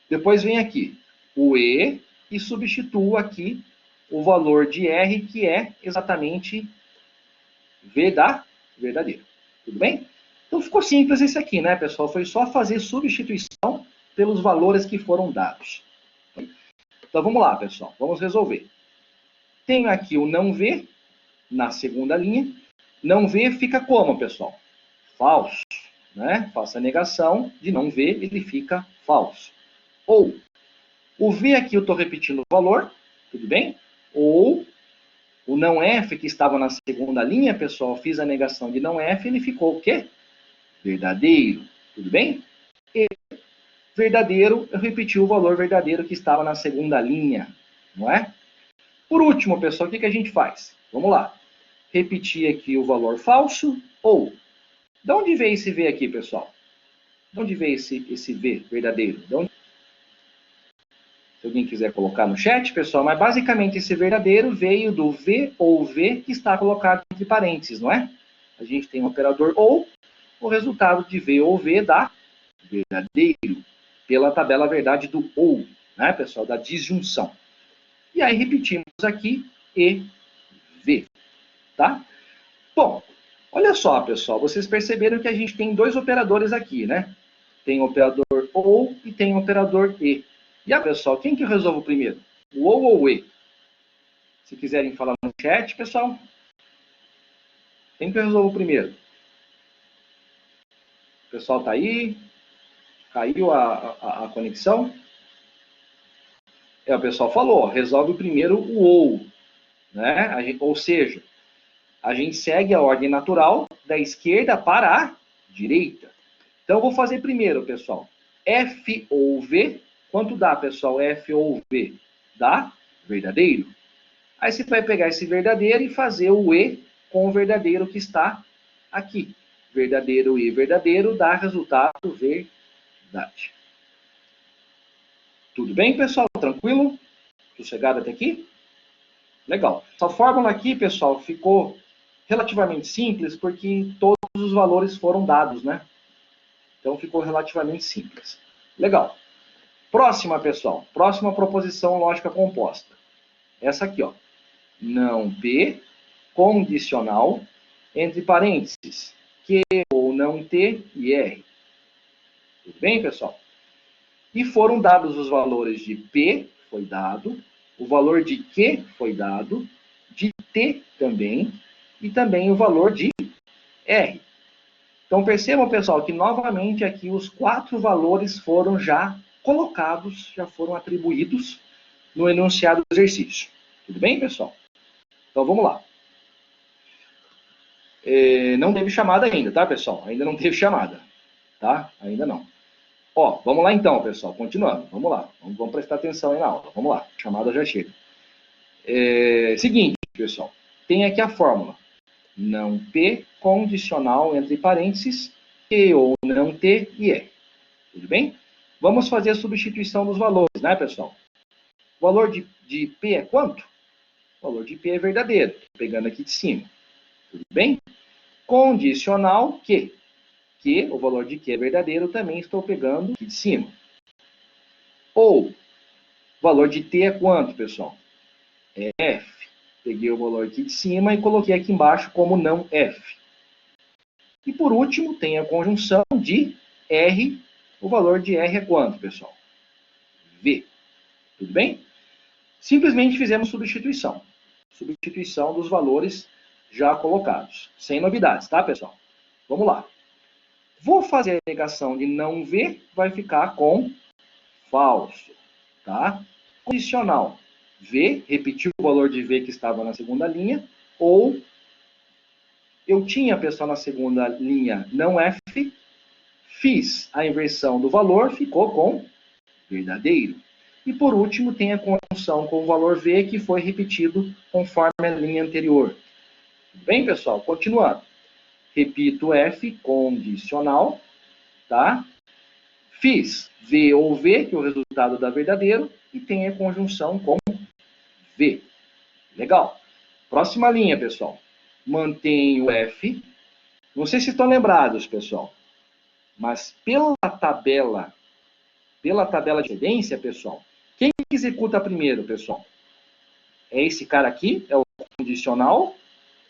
Depois vem aqui o E e substituo aqui o valor de R, que é exatamente verdadeiro. Tudo bem? Então, ficou simples esse aqui, né, pessoal? Foi só fazer substituição pelos valores que foram dados. Então, vamos lá, pessoal. Vamos resolver. Tenho aqui o não V na segunda linha. Não V fica como, pessoal? Falso. Né? Faça a negação de não V, ele fica falso. Ou, o V aqui eu estou repetindo o valor, tudo bem? Ou, o não F que estava na segunda linha, pessoal, fiz a negação de não F, ele ficou o quê? Verdadeiro, tudo bem? E verdadeiro, eu repeti o valor verdadeiro que estava na segunda linha, não é? Por último, pessoal, o que a gente faz? Vamos lá. Repetir aqui o valor falso, ou, de onde veio esse V aqui, pessoal? De onde veio esse V verdadeiro? Se alguém quiser colocar no chat, pessoal, mas basicamente esse verdadeiro veio do V ou V que está colocado entre parênteses, não é? A gente tem um operador ou, o resultado de V ou V dá verdadeiro, pela tabela verdade do ou, né, pessoal, da disjunção. E aí repetimos aqui E, V, tá? Bom, olha só, pessoal, vocês perceberam que a gente tem dois operadores aqui, né? Tem o operador OU e tem o operador E. E aí, pessoal, quem que resolve primeiro? O OU ou o E? Se quiserem falar no chat, pessoal. Quem que resolve primeiro? O pessoal tá aí? Caiu a conexão? O pessoal falou, resolve primeiro o ou, né? Ou seja, a gente segue a ordem natural da esquerda para a direita. Então, eu vou fazer primeiro, pessoal. F ou V. Quanto dá, pessoal? F ou V? Dá verdadeiro. Aí você vai pegar esse verdadeiro e fazer o E com o verdadeiro que está aqui. Verdadeiro e verdadeiro dá resultado verdade. Tudo bem, pessoal? Tranquilo? Sossegado até aqui? Legal. Essa fórmula aqui, pessoal, ficou relativamente simples porque todos os valores foram dados, né? Então ficou relativamente simples. Legal. Próxima, pessoal. Próxima proposição lógica composta. Essa aqui, ó. Não P, condicional, entre parênteses, Q ou não T e R. Tudo bem, pessoal? E foram dados os valores de P, foi dado, o valor de Q foi dado, de T também, e também o valor de R. Então percebam, pessoal, que novamente aqui os 4 valores foram já colocados, já foram atribuídos no enunciado do exercício. Tudo bem, pessoal? Então vamos lá. Não teve chamada ainda, tá, pessoal? Ainda não teve chamada, tá? Ainda não. Ó, vamos lá então, pessoal, continuando. Vamos lá, vamos prestar atenção aí na aula. Vamos lá, a chamada já chega. Seguinte, pessoal, tem aqui a fórmula. Não P, condicional, entre parênteses, Q ou não T e R. Tudo bem? Vamos fazer a substituição dos valores, né, pessoal? O valor de P é quanto? O valor de P é verdadeiro, pegando aqui de cima. Tudo bem? Condicional Q. Que o valor de Q é verdadeiro, também estou pegando aqui de cima. Ou, o valor de T é quanto, pessoal? É F. Peguei o valor aqui de cima e coloquei aqui embaixo como não F. E por último, tem a conjunção de R. O valor de R é quanto, pessoal? V. Tudo bem? Simplesmente fizemos substituição. Substituição dos valores já colocados. Sem novidades, tá, pessoal? Vamos lá. Vou fazer a negação de não V, vai ficar com falso, tá? Condicional. V, repetiu o valor de V que estava na segunda linha, ou eu tinha, pessoal, na segunda linha não F, fiz a inversão do valor, ficou com verdadeiro. E por último, tem a conjunção com o valor V, que foi repetido conforme a linha anterior. Tudo bem, pessoal? Continuando. Repito F, condicional, tá? Fiz V ou V, que é o resultado da verdadeiro, e tem a conjunção com V. Legal. Próxima linha, pessoal. Mantenho F. Não sei se estão lembrados, pessoal, mas pela tabela de evidência, pessoal, quem executa primeiro, pessoal? É esse cara aqui? É o condicional?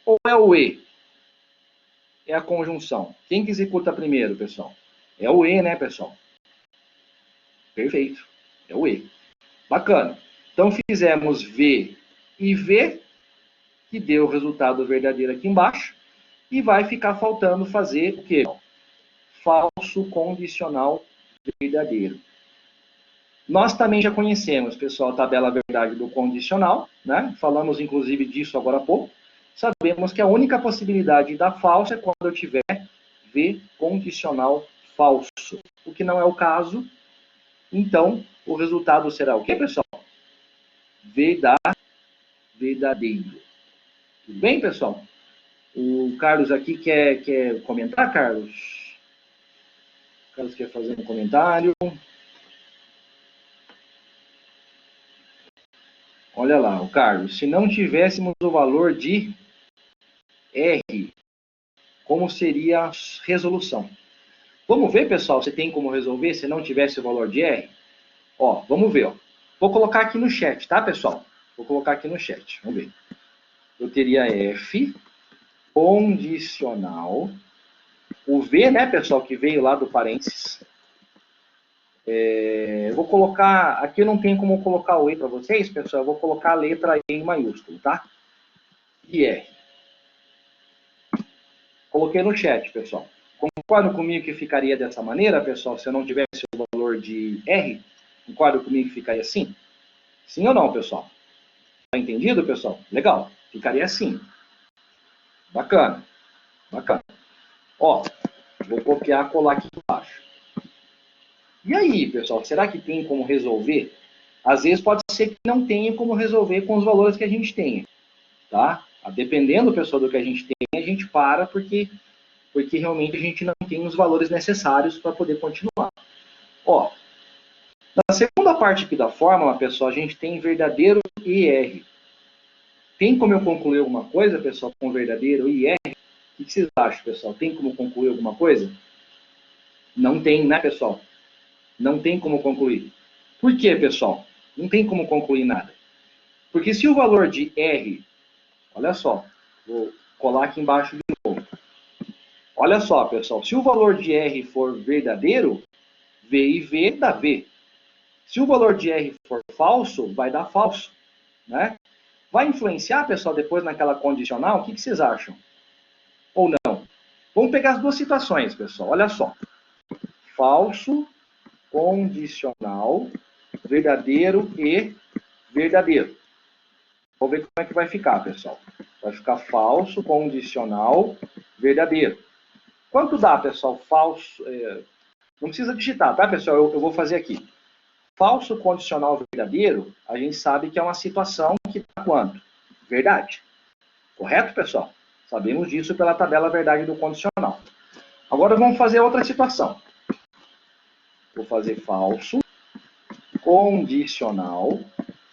Ou é o E? É a conjunção. Quem que executa primeiro, pessoal? É o E, né, pessoal? Perfeito. É o E. Bacana. Então, fizemos V e V, que deu o resultado verdadeiro aqui embaixo, e vai ficar faltando fazer o quê? Falso condicional verdadeiro. Nós também já conhecemos, pessoal, a tabela verdade do condicional, né? Falamos, inclusive, disso agora há pouco. Sabemos que a única possibilidade da falsa é quando eu tiver V condicional falso, o que não é o caso. Então, o resultado será o quê, pessoal? Verdadeiro. Tudo bem, pessoal? O Carlos aqui quer comentar, Carlos? O Carlos quer fazer um comentário. Olha lá, o Carlos. Se não tivéssemos o valor de R, como seria a resolução? Vamos ver, pessoal, se tem como resolver se não tivesse o valor de R? Ó, vamos ver. Ó. Vou colocar aqui no chat, tá, pessoal? Vou colocar aqui no chat. Vamos ver. Eu teria F condicional. O V, né, pessoal, que veio lá do parênteses. Eu vou colocar... Aqui eu não tenho como colocar o E para vocês, pessoal. Eu vou colocar a letra E em maiúsculo, tá? E R. Coloquei no chat, pessoal. Concordam comigo que ficaria dessa maneira, pessoal, se eu não tivesse o valor de R? Concorda comigo que ficaria assim? Sim ou não, pessoal? Tá entendido, pessoal? Legal. Ficaria assim. Bacana. Bacana. Ó, vou copiar e colar aqui embaixo. E aí, pessoal, será que tem como resolver? Às vezes pode ser que não tenha como resolver com os valores que a gente tem, tá? Dependendo, pessoal, do que a gente tem, a gente para porque realmente a gente não tem os valores necessários para poder continuar. Ó, na segunda parte aqui da fórmula, pessoal, a gente tem verdadeiro e R. Tem como eu concluir alguma coisa, pessoal, com verdadeiro e R? O que vocês acham, pessoal? Tem como concluir alguma coisa? Não tem, né, pessoal? Não tem como concluir. Por quê, pessoal? Não tem como concluir nada. Porque se o valor de R, olha só, vou colar aqui embaixo de novo. Olha só, pessoal, se o valor de R for verdadeiro, V e V dá V. Se o valor de R for falso, vai dar falso, né? Vai influenciar, pessoal, depois naquela condicional? O que vocês acham? Ou não? Vamos pegar as duas situações, pessoal. Olha só. Falso, condicional, verdadeiro e verdadeiro. Vamos ver como é que vai ficar, pessoal. Vai ficar falso, condicional, verdadeiro. Quanto dá, pessoal? Falso. Não precisa digitar, tá, pessoal? Eu vou fazer aqui. Falso, condicional, verdadeiro, a gente sabe que é uma situação que dá quanto? Verdade. Correto, pessoal? Sabemos disso pela tabela verdade do condicional. Agora vamos fazer outra situação. Vou fazer falso, condicional,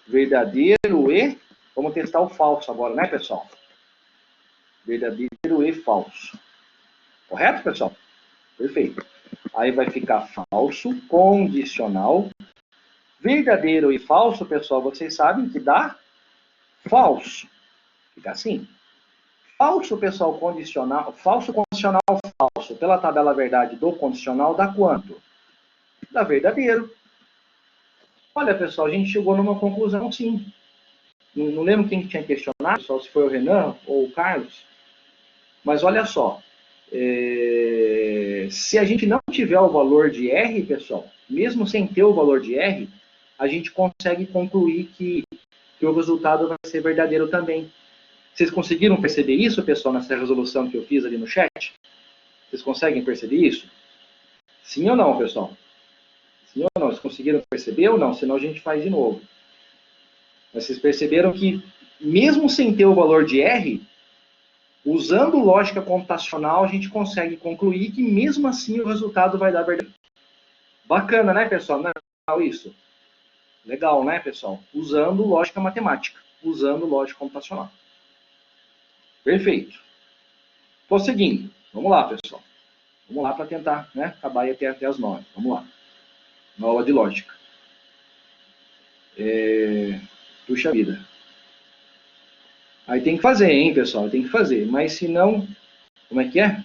verdadeiro e... Vamos testar o falso agora, né, pessoal? Verdadeiro e falso. Correto, pessoal? Perfeito. Aí vai ficar falso, condicional, verdadeiro e falso, pessoal, vocês sabem que dá falso. Fica assim. Falso, pessoal, condicional, falso, condicional, falso. Pela tabela verdade do condicional, dá quanto? Dá verdadeiro. Olha, pessoal, a gente chegou numa conclusão, sim. Não lembro quem tinha questionado, pessoal, se foi o Renan ou o Carlos. Mas olha só. Se a gente não tiver o valor de R, pessoal, mesmo sem ter o valor de R, a gente consegue concluir que o resultado vai ser verdadeiro também. Vocês conseguiram perceber isso, pessoal, nessa resolução que eu fiz ali no chat? Vocês conseguem perceber isso? Sim ou não, pessoal? Sim ou não? Vocês conseguiram perceber ou não? Senão a gente faz de novo. Mas vocês perceberam que, mesmo sem ter o valor de R, usando lógica computacional, a gente consegue concluir que, mesmo assim, o resultado vai dar verdadeiro. Bacana, né, pessoal? Não é legal isso? Legal, né, pessoal? Usando lógica matemática, usando lógica computacional. Perfeito. Prosseguindo. Vamos lá, pessoal. Vamos lá para tentar, né, acabar aí até as 9. Vamos lá. Na aula de lógica. Puxa vida. Aí tem que fazer, hein, pessoal? Tem que fazer. Mas se não... Como é que é?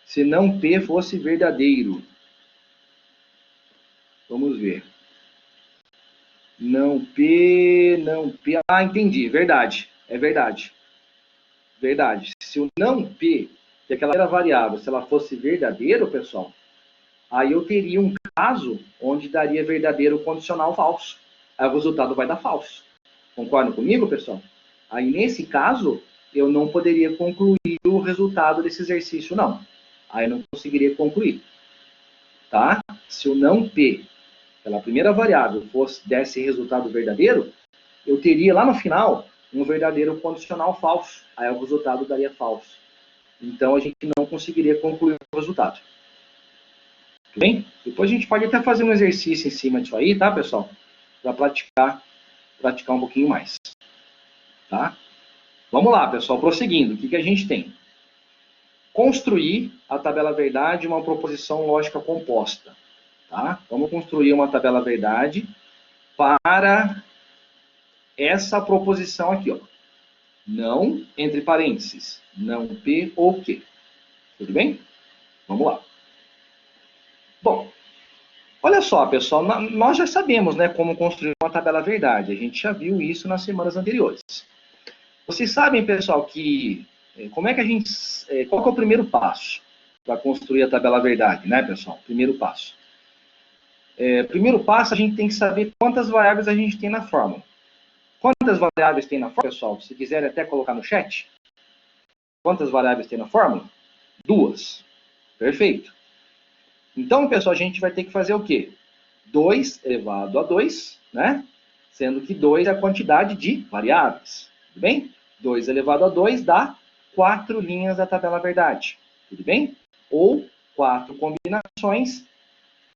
Se não P fosse verdadeiro. Vamos ver. Não P, não P. Ah, entendi. Verdade. É verdade. Verdade. Se o não P, que aquela era variável, se ela fosse verdadeiro, pessoal, aí eu teria um caso onde daria verdadeiro condicional falso. Aí o resultado vai dar falso. Concordam comigo, pessoal? Aí, nesse caso, eu não poderia concluir o resultado desse exercício, não. Aí eu não conseguiria concluir. Tá? Se o não P, pela primeira variável, desse resultado verdadeiro, eu teria lá no final um verdadeiro condicional falso. Aí o resultado daria falso. Então, a gente não conseguiria concluir o resultado. Tudo bem? Depois a gente pode até fazer um exercício em cima disso aí, tá, pessoal? Para praticar um pouquinho mais. Tá? Vamos lá, pessoal, prosseguindo. O que a gente tem? Construir a tabela verdade uma proposição lógica composta. Tá? Vamos construir uma tabela verdade para essa proposição aqui, ó. Não, entre parênteses, não P ou Q. Tudo bem? Vamos lá. Bom, olha só, pessoal, nós já sabemos, né, como construir uma tabela verdade. A gente já viu isso nas semanas anteriores. Vocês sabem, pessoal, que como é que a gente... qual que é o primeiro passo para construir a tabela verdade, né, pessoal? Primeiro passo. Primeiro passo, a gente tem que saber quantas variáveis a gente tem na fórmula. Quantas variáveis tem na fórmula, pessoal? Se quiserem até colocar no chat. Quantas variáveis tem na fórmula? 2. Perfeito. Então, pessoal, a gente vai ter que fazer o quê? 2 elevado a 2, né? Sendo que 2 é a quantidade de variáveis. Tudo bem? 2 elevado a 2 dá 4 linhas da tabela verdade. Tudo bem? Ou 4 combinações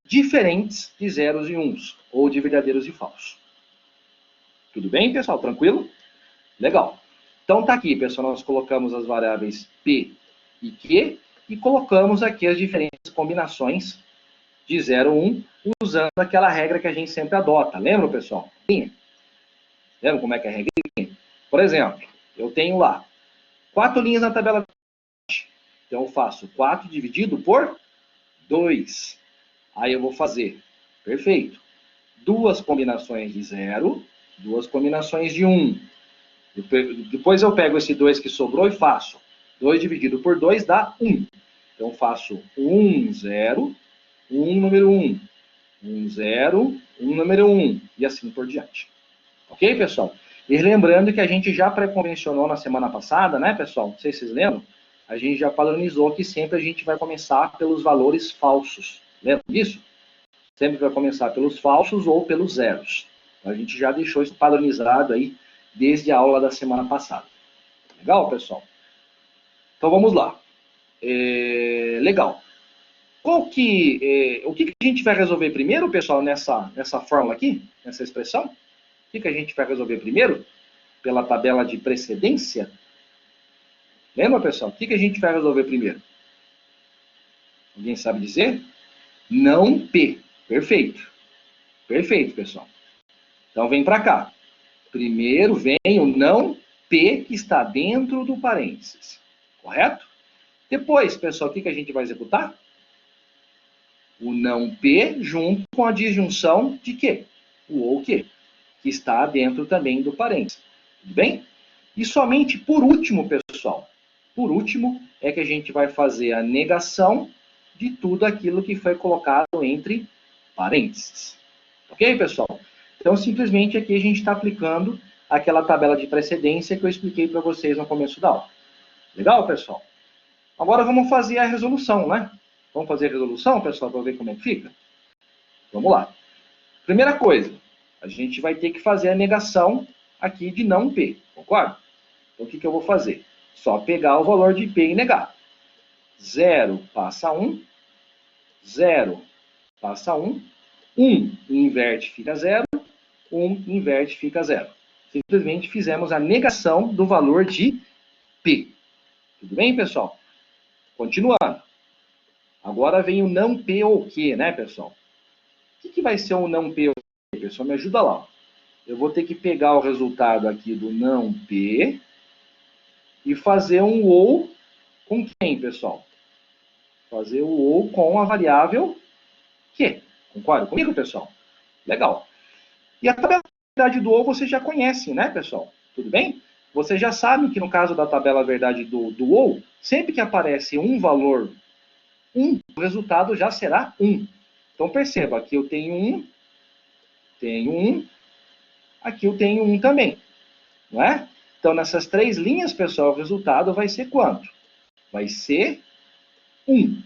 diferentes de zeros e uns, ou de verdadeiros e falsos. Tudo bem, pessoal? Tranquilo? Legal. Então tá aqui, pessoal, nós colocamos as variáveis P e Q e colocamos aqui as diferentes combinações de 0 e 1, usando aquela regra que a gente sempre adota. Lembra, pessoal? Lembra como é que é a regra? Por exemplo, eu tenho lá 4 linhas na tabela. Então eu faço 4 dividido por 2. Aí eu vou fazer, perfeito, 2 combinações de 0, 2 combinações de 1. Depois eu pego esse 2 que sobrou e faço 2 dividido por 2 dá 1. Então faço 1, 0, 1, número 1. 1, 0, 1, número 1. E assim por diante. Ok, pessoal? E lembrando que a gente já pré-convencionou na semana passada, né, pessoal? Não sei se vocês lembram. A gente já padronizou que sempre a gente vai começar pelos valores falsos. Lembra disso? Sempre vai começar pelos falsos ou pelos zeros. A gente já deixou isso padronizado aí desde a aula da semana passada. Legal, pessoal? Então vamos lá. Legal. O que a gente vai resolver primeiro, pessoal, nessa fórmula aqui, nessa expressão? O que a gente vai resolver primeiro? Pela tabela de precedência? Lembra, pessoal? O que a gente vai resolver primeiro? Alguém sabe dizer? Não P. Perfeito. Perfeito, pessoal. Então vem para cá. Primeiro vem o não P que está dentro do parênteses. Correto? Depois, pessoal, o que a gente vai executar? O não P junto com a disjunção de quê? O ou quê? Que está dentro também do parênteses. Tudo bem? E somente por último, pessoal, por último é que a gente vai fazer a negação de tudo aquilo que foi colocado entre parênteses. Ok, pessoal? Então, simplesmente aqui a gente está aplicando aquela tabela de precedência que eu expliquei para vocês no começo da aula. Legal, pessoal? Agora vamos fazer a resolução, né? Vamos fazer a resolução, pessoal, para ver como é que fica? Vamos lá. Primeira coisa, a gente vai ter que fazer a negação aqui de não P, concorda? Então, o que eu vou fazer? Só pegar o valor de P e negar. 0 passa 1, 0 passa 1, 1 inverte fica 0, 1 inverte fica 0. Simplesmente fizemos a negação do valor de P. Tudo bem, pessoal? Continuando. Agora vem o não P ou Q, né, pessoal? O que vai ser o não P ou Q, pessoal? Me ajuda lá. Eu vou ter que pegar o resultado aqui do não P e fazer um ou com quem, pessoal? Fazer o ou com a variável Q. Concorda comigo, pessoal? Legal. E a tabela verdade do ou você já conhece, né, pessoal? Tudo bem? Você já sabe que no caso da tabela verdade do ou, sempre que aparece um valor 1, o resultado já será 1. Então perceba, aqui eu tenho 1, aqui eu tenho 1 também. Não é? Então nessas 3 linhas, pessoal, o resultado vai ser quanto? Vai ser 1.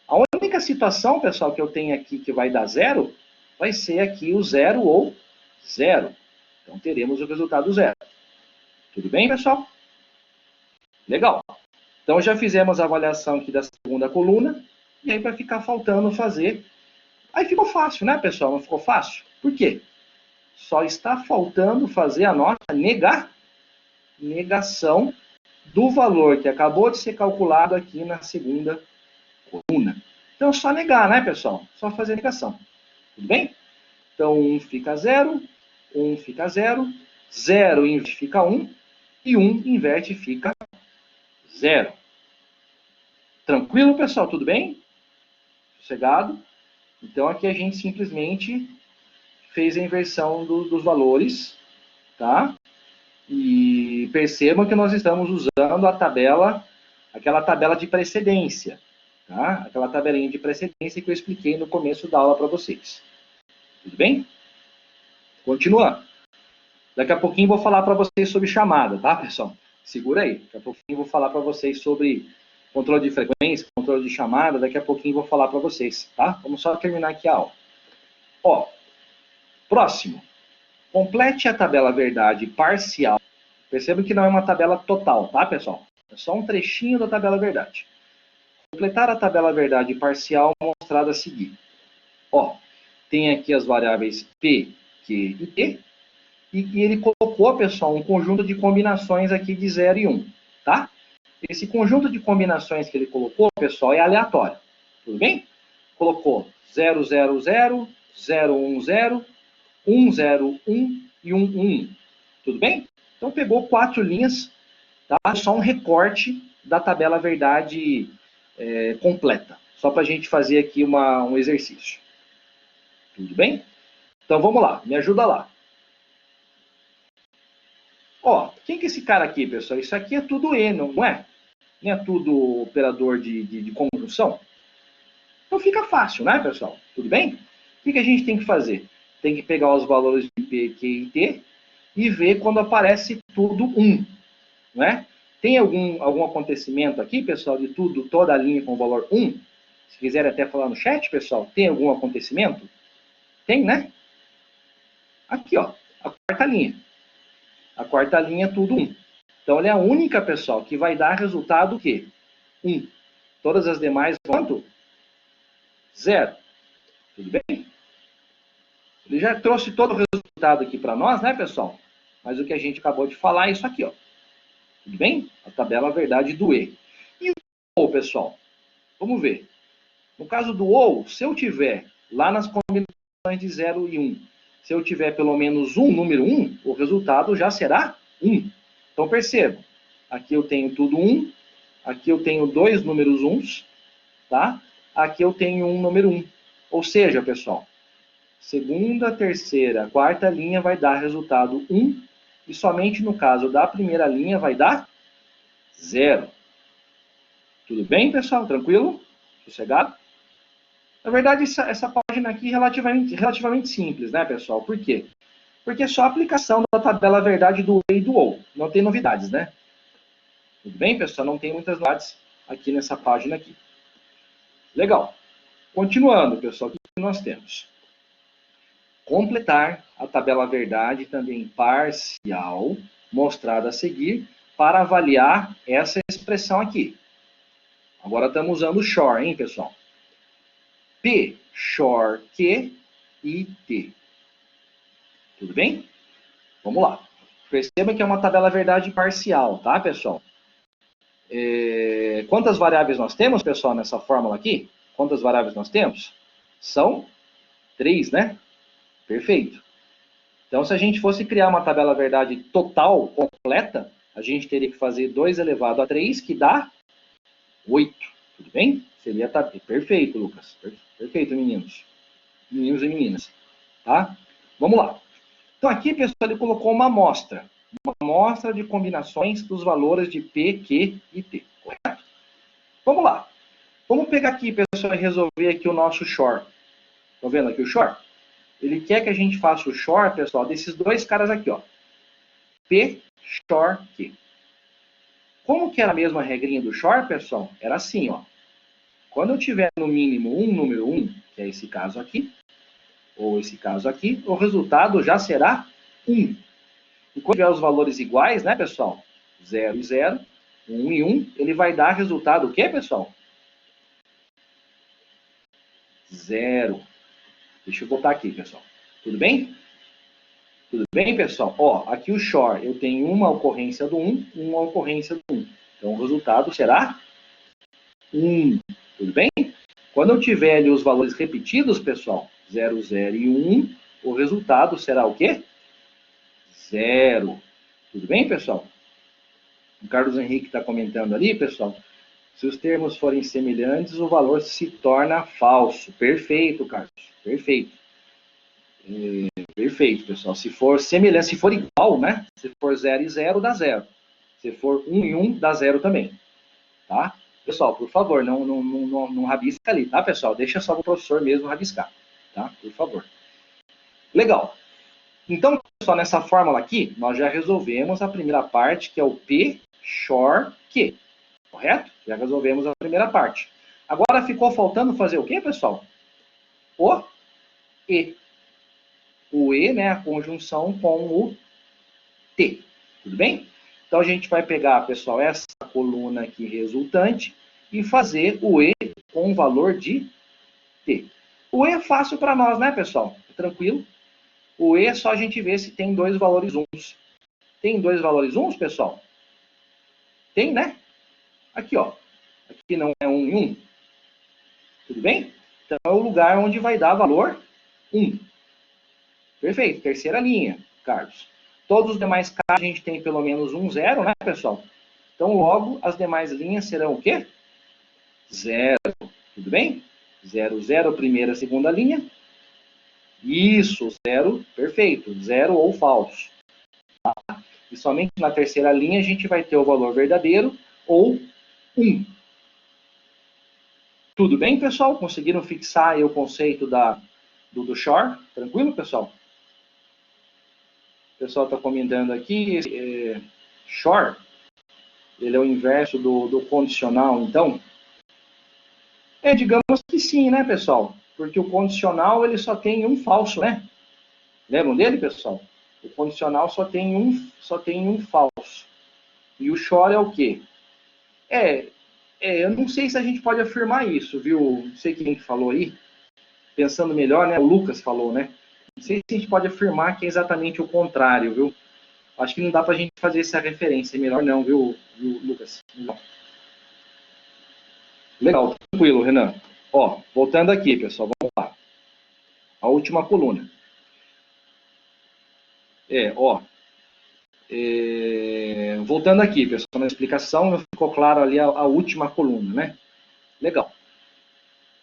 A única situação, pessoal, que eu tenho aqui que vai dar 0, vai ser aqui o 0 ou 0. Então teremos o resultado 0. Tudo bem, pessoal? Legal. Então já fizemos a avaliação aqui da segunda coluna, e aí vai ficar faltando fazer. Aí ficou fácil, né, pessoal? Não ficou fácil? Por quê? Só está faltando fazer a nossa negação do valor que acabou de ser calculado aqui na segunda coluna. Então é só negar, né, pessoal? Só fazer a negação. Tudo bem? Então 1 fica 0, 1 fica 0, 0 inverte fica 1, e 1 inverte fica 0. Tranquilo, pessoal? Tudo bem? Sossegado? Então aqui a gente simplesmente fez a inversão dos valores, tá? E percebam que nós estamos usando a tabela, aquela tabela de precedência, tá? Aquela tabelinha de precedência que eu expliquei no começo da aula para vocês. Tudo bem? Continuando. Daqui a pouquinho vou falar para vocês sobre chamada, tá, pessoal? Segura aí. Daqui a pouquinho vou falar para vocês sobre controle de frequência, controle de chamada. Daqui a pouquinho vou falar para vocês, tá? Vamos só terminar aqui a aula. Ó, próximo. Complete a tabela verdade parcial. Perceba que não é uma tabela total, tá, pessoal? É só um trechinho da tabela verdade. Completar a tabela verdade parcial mostrada a seguir. Ó, tem aqui as variáveis P, Q e T. E ele colocou, pessoal, um conjunto de combinações aqui de 0 e 1, tá? Esse conjunto de combinações que ele colocou, pessoal, é aleatório. Tudo bem? Colocou 0, 0, 0, 0, 1, 0, 1, 0, 1 e 1, 1. Tudo bem? Então, pegou 4 linhas, tá? Só um recorte da tabela verdade completa. Só para a gente fazer aqui um exercício. Tudo bem? Então, vamos lá. Me ajuda lá. Ó, quem que é esse cara aqui, pessoal? Isso aqui é tudo E, não é? Não é tudo operador de conjunção? Então fica fácil, né, pessoal? Tudo bem? O que a gente tem que fazer? Tem que pegar os valores de P, Q e T e ver quando aparece tudo 1, não é? Tem algum acontecimento aqui, pessoal, de tudo, toda a linha com o valor 1? Se quiserem até falar no chat, pessoal, tem algum acontecimento? Tem, né? Aqui, ó, a quarta linha. A quarta linha é tudo 1. Então, ela é a única, pessoal, que vai dar resultado o quê? 1. Todas as demais, quanto? 0. Tudo bem? Ele já trouxe todo o resultado aqui para nós, né, pessoal? Mas o que a gente acabou de falar é isso aqui, ó. Tudo bem? A tabela verdade do E. E o OU, pessoal? Vamos ver. No caso do OU, se eu tiver lá nas combinações de 0 e 1, se eu tiver pelo menos um número 1, o resultado já será 1. Então, perceba. Aqui eu tenho tudo 1. Aqui eu tenho 2 números 1s. Tá? Aqui eu tenho um número 1. Ou seja, pessoal, segunda, terceira, quarta linha vai dar resultado 1. E somente no caso da primeira linha vai dar 0. Tudo bem, pessoal? Tranquilo? Sossegado? Na verdade, essa página aqui é relativamente simples, né, pessoal? Por quê? Porque é só a aplicação da tabela verdade do E e do OU. Não tem novidades, né? Tudo bem, pessoal? Não tem muitas novidades aqui nessa página aqui. Legal. Continuando, pessoal, o que nós temos? Completar a tabela verdade também parcial, mostrada a seguir, para avaliar essa expressão aqui. Agora estamos usando o SHOR, hein, pessoal? P, SHOR, Q e T. Tudo bem? Vamos lá. Perceba que é uma tabela verdade parcial, tá, pessoal? Quantas variáveis nós temos, pessoal, nessa fórmula aqui? Quantas variáveis nós temos? São 3, né? Perfeito. Então, se a gente fosse criar uma tabela verdade total, completa, a gente teria que fazer 2 elevado a 3, que dá 8. Tudo bem? Seria perfeito, Lucas. Perfeito, meninos. Meninos e meninas. Tá? Vamos lá. Então, aqui, pessoal, ele colocou uma amostra. Uma amostra de combinações dos valores de P, Q e T. Correto? Vamos lá. Vamos pegar aqui, pessoal, e resolver aqui o nosso SHOR. Estão vendo aqui o SHOR? Ele quer que a gente faça o SHOR, pessoal, desses dois caras aqui, ó. P, SHOR, Q. Como que era a mesma regrinha do SHOR, pessoal? Era assim, ó. Quando eu tiver no mínimo um número 1, que é esse caso aqui, ou esse caso aqui, o resultado já será 1. E quando tiver os valores iguais, né, pessoal? 0 e 0, 1 e 1, ele vai dar resultado o quê, pessoal? 0. Deixa eu botar aqui, pessoal. Tudo bem? Tudo bem, pessoal? Ó, aqui o SHOR, eu tenho uma ocorrência do 1, uma ocorrência do 1. Então, o resultado será 1. Tudo bem? Quando eu tiver ali os valores repetidos, pessoal, 0, 0 e 1, o resultado será o quê? 0. Tudo bem, pessoal? O Carlos Henrique está comentando ali, pessoal. Se os termos forem semelhantes, o valor se torna falso. Perfeito, Carlos. Perfeito. Perfeito, pessoal. Se for semelhante, se for igual, né? Se for 0 e 0, dá 0. Se for 1 e 1, dá 0 também. Tá? Pessoal, por favor, não rabisca ali, tá, pessoal? Deixa só o professor mesmo rabiscar, tá? Por favor. Legal. Então, pessoal, nessa fórmula aqui, nós já resolvemos a primeira parte, que é o P, XOR, Q. Correto? Já resolvemos a primeira parte. Agora ficou faltando fazer o quê, pessoal? O E. O E, né, a conjunção com o T. Tudo bem? Então, a gente vai pegar, pessoal, essa coluna aqui resultante e fazer o E com o valor de T. O E é fácil para nós, né, pessoal? Tranquilo. O E é só a gente ver se tem dois valores uns. Tem dois valores uns, pessoal? Tem, né? Aqui, ó. Aqui não é 1 e 1. Tudo bem? Então, é o lugar onde vai dar valor 1. Perfeito. Terceira linha, Carlos. Todos os demais casos a gente tem pelo menos um zero, né, pessoal? Então, logo, as demais linhas serão o quê? Zero. Tudo bem? 0, 0, primeira, segunda linha. Isso, zero, perfeito. Zero ou falso. Tá? E somente na terceira linha a gente vai ter o valor verdadeiro ou 1. Tudo bem, pessoal? Conseguiram fixar aí o conceito do XOR? Tranquilo, pessoal? O pessoal está comentando aqui, XOR, ele é o inverso do condicional, então? Digamos que sim, né, pessoal? Porque o condicional, ele só tem um falso, né? Lembram dele, pessoal? O condicional só tem um falso. E o XOR é o quê? Eu não sei se a gente pode afirmar isso, viu? Não sei quem que falou aí. Pensando melhor, né? O Lucas falou, né? Não sei se a gente pode afirmar que é exatamente o contrário, viu? Acho que não dá pra gente fazer essa referência. É melhor não, viu Lucas? Não. Legal, tranquilo, Renan. Ó, voltando aqui, pessoal, vamos lá. A última coluna. Voltando aqui, pessoal, na explicação, não ficou claro ali a última coluna, né? Legal.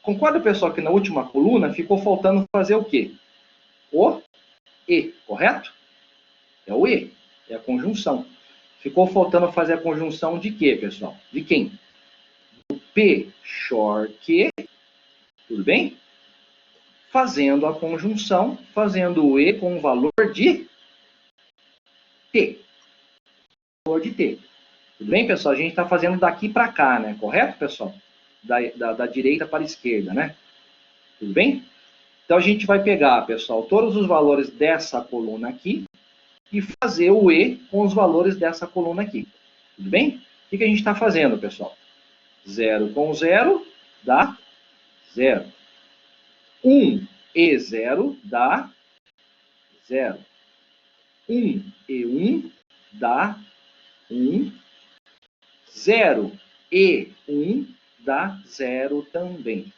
Concorda, pessoal, que na última coluna ficou faltando fazer o quê? O E, correto? É o E, é a conjunção. Ficou faltando fazer a conjunção de quê, pessoal? De quem? Do P, XOR, Q, tudo bem? Fazendo a conjunção, fazendo o E com o valor de T. Valor de T. Tudo bem, pessoal? A gente está fazendo daqui para cá, né? Correto, pessoal? Da direita para a esquerda, né? Tudo bem? Então, a gente vai pegar, pessoal, todos os valores dessa coluna aqui e fazer o E com os valores dessa coluna aqui. Tudo bem? O que a gente está fazendo, pessoal? 0 com 0 dá 0. 1 e 0 dá 0. 1 e 1 dá 1. 0 e 1 dá 0 também.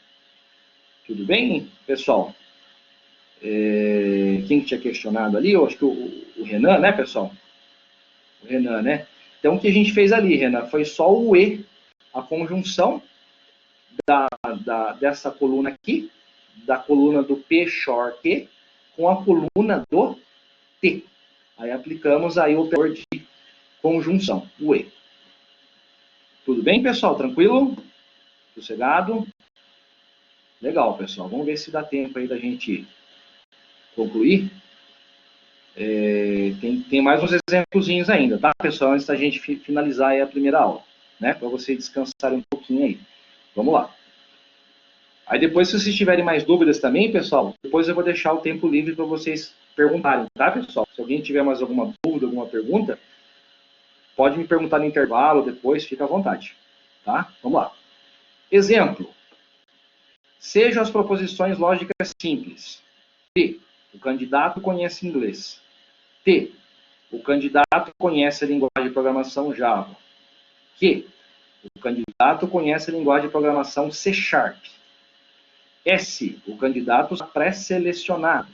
Tudo bem, pessoal? Quem tinha questionado ali? Eu acho que o Renan, né, pessoal? O Renan, né? Então, o que a gente fez ali, Renan, foi só o E, a conjunção dessa coluna aqui, da coluna do P, XOR, Q, com a coluna do T. Aí aplicamos aí o operador de conjunção, o E. Tudo bem, pessoal? Tranquilo? Sossegado? Legal, pessoal. Vamos ver se dá tempo aí da gente concluir. Tem mais uns exemplozinhos ainda, tá, pessoal? Antes da gente finalizar aí a primeira aula, né? Para vocês descansarem um pouquinho aí. Vamos lá. Aí depois, se vocês tiverem mais dúvidas também, pessoal, depois eu vou deixar o tempo livre para vocês perguntarem, tá, pessoal? Se alguém tiver mais alguma dúvida, alguma pergunta, pode me perguntar no intervalo, depois, fica à vontade, tá? Vamos lá. Exemplo. Sejam as proposições lógicas simples. T. O candidato conhece inglês. T. O candidato conhece a linguagem de programação Java. Q. O candidato conhece a linguagem de programação C#. S. O candidato está pré-selecionado.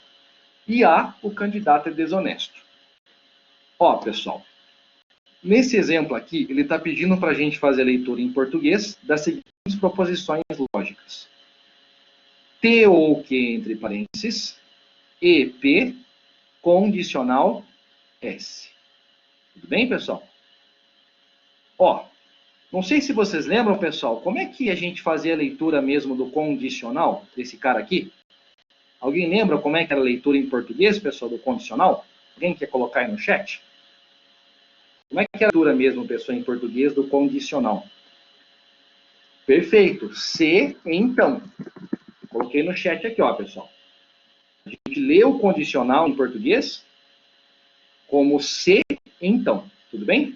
E A. O candidato é desonesto. Ó, pessoal, nesse exemplo aqui, ele está pedindo para a gente fazer a leitura em português das seguintes proposições lógicas. T ou Q entre parênteses, E, P, condicional, S. Tudo bem, pessoal? Ó, não sei se vocês lembram, pessoal, como é que a gente fazia a leitura mesmo do condicional, desse cara aqui? Alguém lembra como é que era a leitura em português, pessoal, do condicional? Alguém quer colocar aí no chat? Como é que é a leitura mesmo, pessoal, em português do condicional? Perfeito. Se, então. Coloquei no chat aqui, ó, pessoal. A gente lê o condicional em português como se, então. Tudo bem?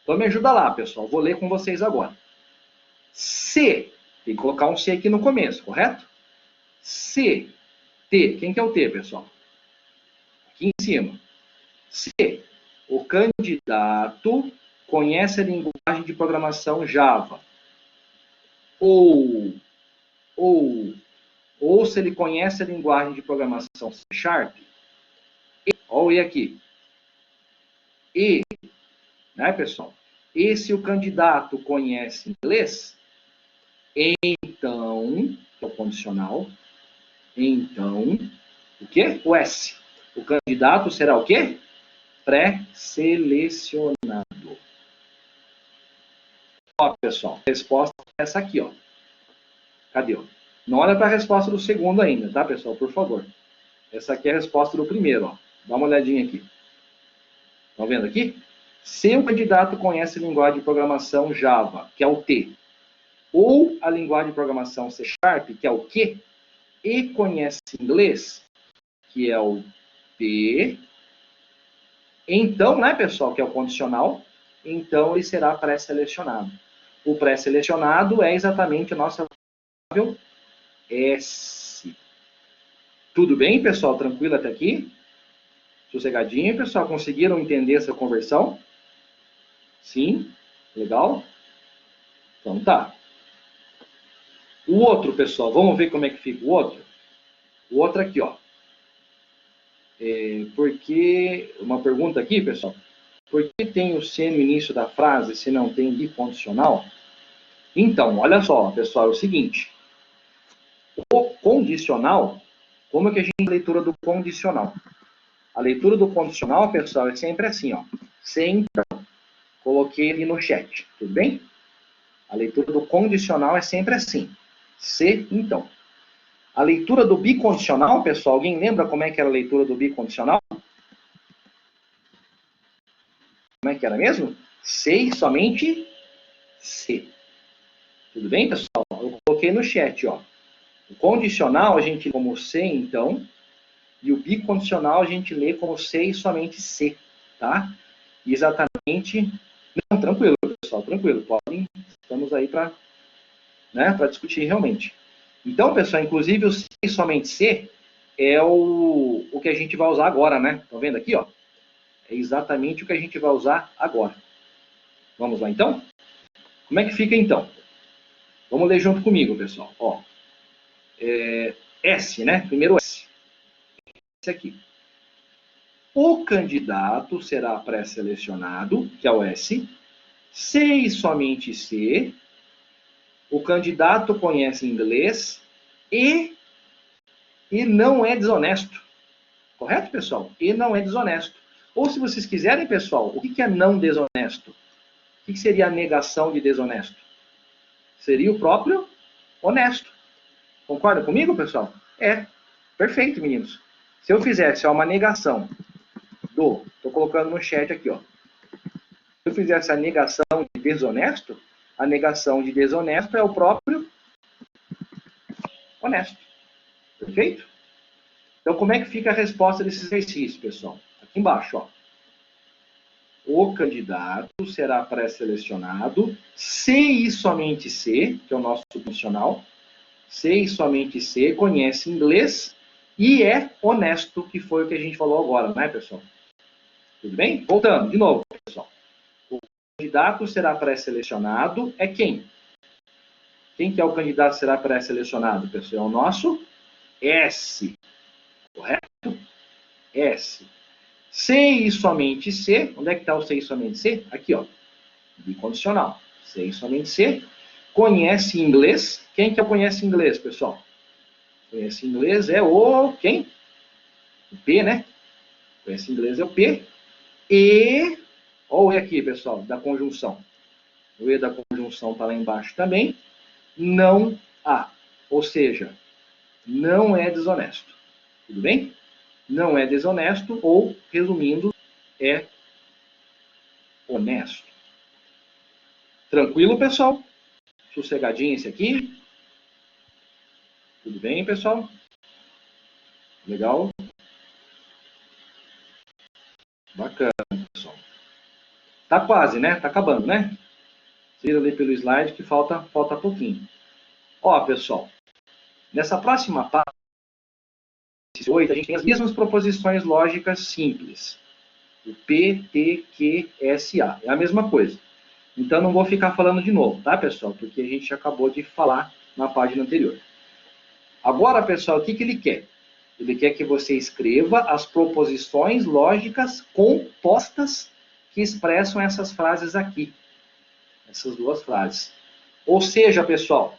Então me ajuda lá, pessoal. Vou ler com vocês agora. Se. Tem que colocar um se aqui no começo, correto? Se. T. Quem que é o T, pessoal? Aqui em cima. Se o candidato conhece a linguagem de programação Java, ou se ele conhece a linguagem de programação C Sharp, olha o E aqui. E, né, pessoal? E se o candidato conhece inglês, então, que é o condicional, então, o quê? O S. O candidato será o quê? Pré-selecionado. Ó, pessoal, a resposta é essa aqui, ó. Cadê? Ó? Não olha para a resposta do segundo ainda, tá, pessoal? Por favor. Essa aqui é a resposta do primeiro, ó. Dá uma olhadinha aqui. Estão vendo aqui? Se o candidato conhece a linguagem de programação Java, que é o T, ou a linguagem de programação C Sharp, que é o Q, e conhece inglês, que é o P, então, né, pessoal, que é o condicional, então ele será pré-selecionado. O pré-selecionado é exatamente a nossa variável S. Tudo bem, pessoal? Tranquilo até aqui? Sossegadinho, pessoal? Conseguiram entender essa conversão? Sim? Legal? Então tá. O outro, pessoal, vamos ver como é que fica o outro? O outro aqui, ó. Porque, uma pergunta aqui, pessoal. Por que tem o se no início da frase se não tem bicondicional? Então, olha só, pessoal, é o seguinte. O condicional, como é que a gente leitura do condicional? A leitura do condicional, pessoal, é sempre assim, ó. Se então. Coloquei ali no chat, tudo bem? A leitura do condicional é sempre assim. Se então. A leitura do bicondicional, pessoal, alguém lembra como é que era a leitura do bicondicional? Como é que era mesmo? Se e somente se. Tudo bem, pessoal? Eu coloquei no chat, ó. O condicional a gente lê como se, então, e o bicondicional a gente lê como se e somente se, tá? E exatamente... Não, tranquilo, pessoal, tranquilo. Podem, estamos aí para, né, para discutir realmente. Então, pessoal, inclusive o se e somente se é o que a gente vai usar agora, né? Estão vendo aqui, ó? É exatamente o que a gente vai usar agora. Vamos lá, então? Como é que fica, então? Vamos ler junto comigo, pessoal. Ó, S, né? Primeiro S. Esse aqui. O candidato será pré-selecionado, que é o S, se e somente se o candidato conhece inglês e não é desonesto. Correto, pessoal? E não é desonesto. Ou se vocês quiserem, pessoal, o que é não desonesto? O que seria a negação de desonesto? Seria o próprio honesto. Concorda comigo, pessoal? É. Perfeito, meninos. Se eu fizesse uma negação do... Estou colocando no chat aqui, ó. Se eu fizesse a negação de desonesto, a negação de desonesto é o próprio honesto. Perfeito? Então, como é que fica a resposta desse exercício, pessoal? Aqui embaixo, ó. O candidato será pré-selecionado se e somente se, que é o nosso condicional, se e somente se conhece inglês e é honesto, que foi o que a gente falou agora, não é, pessoal? Tudo bem? Voltando, de novo, pessoal. O candidato será pré-selecionado é quem? Quem que é o candidato que será pré-selecionado, pessoal? É o nosso S. Correto? S. Se e somente se, onde é que está o se e somente se? Aqui, ó. Bicondicional. Se e somente se. Conhece inglês. Quem que conhece inglês, pessoal? Conhece inglês é o... Quem? O P, né? Conhece inglês é o P. E... Olha o E aqui, pessoal, da conjunção. O E da conjunção está lá embaixo também. Não há. Ou seja, não é desonesto. Tudo bem? Não é desonesto ou, resumindo, é honesto. Tranquilo, pessoal? Sossegadinho esse aqui? Tudo bem, pessoal? Legal? Bacana, pessoal. Tá quase, né? Tá acabando, né? Vocês ali pelo slide que falta pouquinho. Ó, pessoal, nessa próxima parte, 8, a gente tem as mesmas proposições lógicas simples. O P, T, Q, S, A. É a mesma coisa. Então, não vou ficar falando de novo, tá, pessoal? Porque a gente acabou de falar na página anterior. Agora, pessoal, o que ele quer? Ele quer que você escreva as proposições lógicas compostas que expressam essas frases aqui. Essas duas frases. Ou seja, pessoal,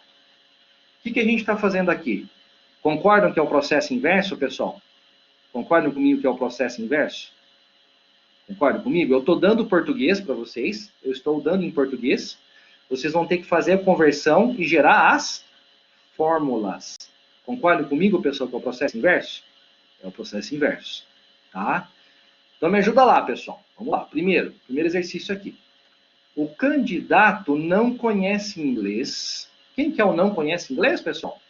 o que a gente está fazendo aqui? Concordam que é o processo inverso, pessoal? Concordam comigo que é o processo inverso? Concordam comigo? Eu estou dando português para vocês. Eu estou dando em português. Vocês vão ter que fazer a conversão e gerar as fórmulas. Concordam comigo, pessoal, que é o processo inverso? É o processo inverso. Tá? Então me ajuda lá, pessoal. Vamos lá. Primeiro exercício aqui. O candidato não conhece inglês. Quem que é o não conhece inglês, pessoal?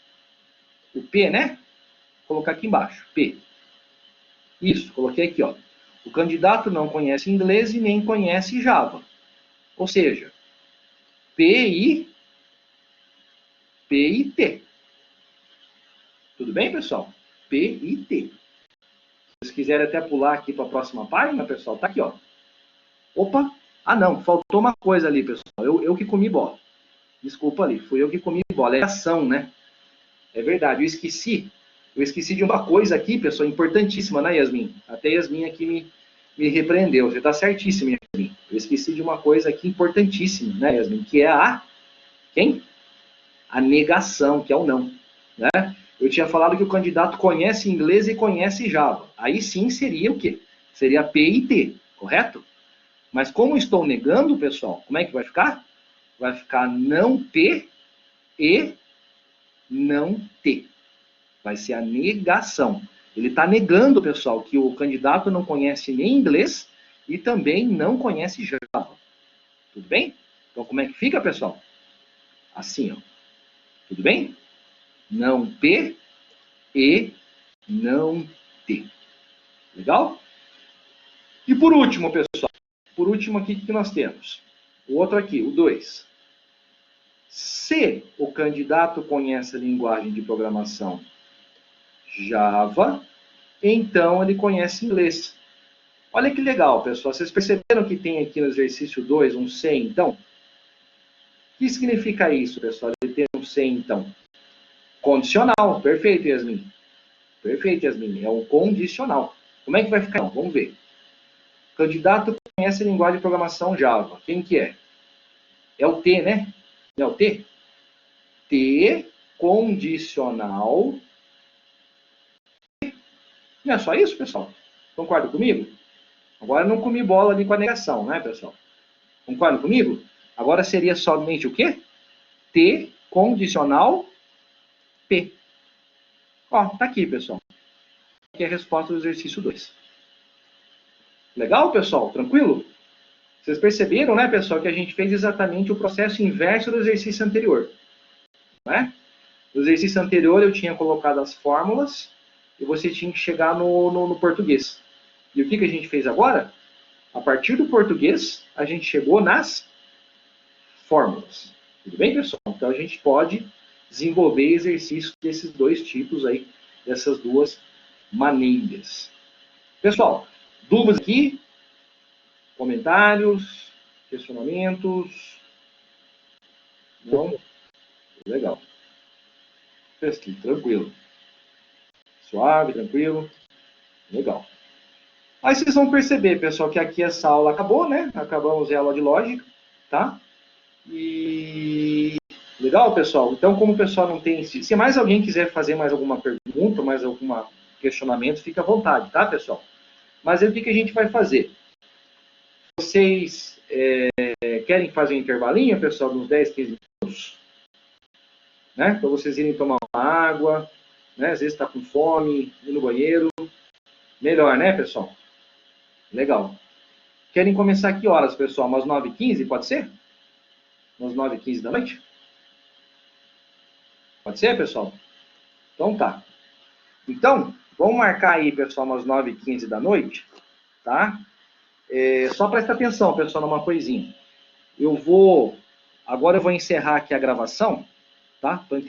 O P, né? Vou colocar aqui embaixo. P. Isso, coloquei aqui, ó. O candidato não conhece inglês e nem conhece Java. Ou seja, P e T. Tudo bem, pessoal? P e T. Se vocês quiserem até pular aqui para a próxima página, pessoal, tá aqui, ó. Opa! Ah, não, faltou uma coisa ali, pessoal. Eu que comi bola. Desculpa ali, fui eu que comi bola. É ação, né? É verdade, eu esqueci. Eu esqueci de uma coisa aqui, pessoal, importantíssima, né, Yasmin? Até Yasmin aqui me repreendeu. Você está certíssimo, Yasmin. Eu esqueci de uma coisa aqui importantíssima, né, Yasmin? Que é a... Quem? A negação, que é o não. Né? Eu tinha falado que o candidato conhece inglês e conhece Java. Aí sim seria o quê? Seria P e T, correto? Mas como estou negando, pessoal, como é que vai ficar? Vai ficar não P e não T. Vai ser a negação. Ele está negando, pessoal, que o candidato não conhece nem inglês e também não conhece Java. Tudo bem? Então, como é que fica, pessoal? Assim, ó. Tudo bem? Não P e não T. Legal? E por último, pessoal, por último aqui, o que nós temos? O outro aqui, o 2. Se o candidato conhece a linguagem de programação Java, então ele conhece inglês. Olha que legal, pessoal. Vocês perceberam que tem aqui no exercício 2 um se, então? O que significa isso, pessoal? Ele tem um se, então? Condicional. Perfeito, Yasmin. Perfeito, Yasmin. É um condicional. Como é que vai ficar? Vamos ver. O candidato conhece a linguagem de programação Java. Quem que é? É o T, né? Não é o T? T condicional. Não é só isso, pessoal? Concorda comigo? Agora não comi bola ali com a negação, né, pessoal? Concorda comigo? Agora seria somente o quê? T condicional P. Ó, tá aqui, pessoal. Aqui é a resposta do exercício 2. Legal, pessoal? Tranquilo? Vocês perceberam, né, pessoal, que a gente fez exatamente o processo inverso do exercício anterior. Né? No exercício anterior eu tinha colocado as fórmulas e você tinha que chegar no português. E o que a gente fez agora? A partir do português, a gente chegou nas fórmulas. Tudo bem, pessoal? Então a gente pode desenvolver exercícios desses dois tipos aí, dessas duas maneiras. Pessoal, dúvidas aqui? Comentários? Questionamentos? Não? Legal. Tranquilo. Suave, tranquilo. Legal. Aí vocês vão perceber, pessoal, que aqui essa aula acabou, né? Acabamos a aula de lógica, tá? E... Legal, pessoal? Então, como o pessoal não tem... Se mais alguém quiser fazer mais alguma pergunta, mais algum questionamento, fica à vontade, tá, pessoal? Mas aí o que a gente vai fazer? Vocês querem fazer um intervalinho, pessoal, de uns 10, 15 minutos? Né? Para vocês irem tomar uma água, né? Às vezes está com fome, ir no banheiro. Melhor, né, pessoal? Legal. Querem começar que horas, pessoal? Umas 9h15, pode ser? Umas 9h15 da noite? Pode ser, pessoal? Então tá. Então, vamos marcar aí, pessoal, umas 9h15 da noite, tá? Só presta atenção, pessoal, numa coisinha. Agora eu vou encerrar aqui a gravação, tá? Estou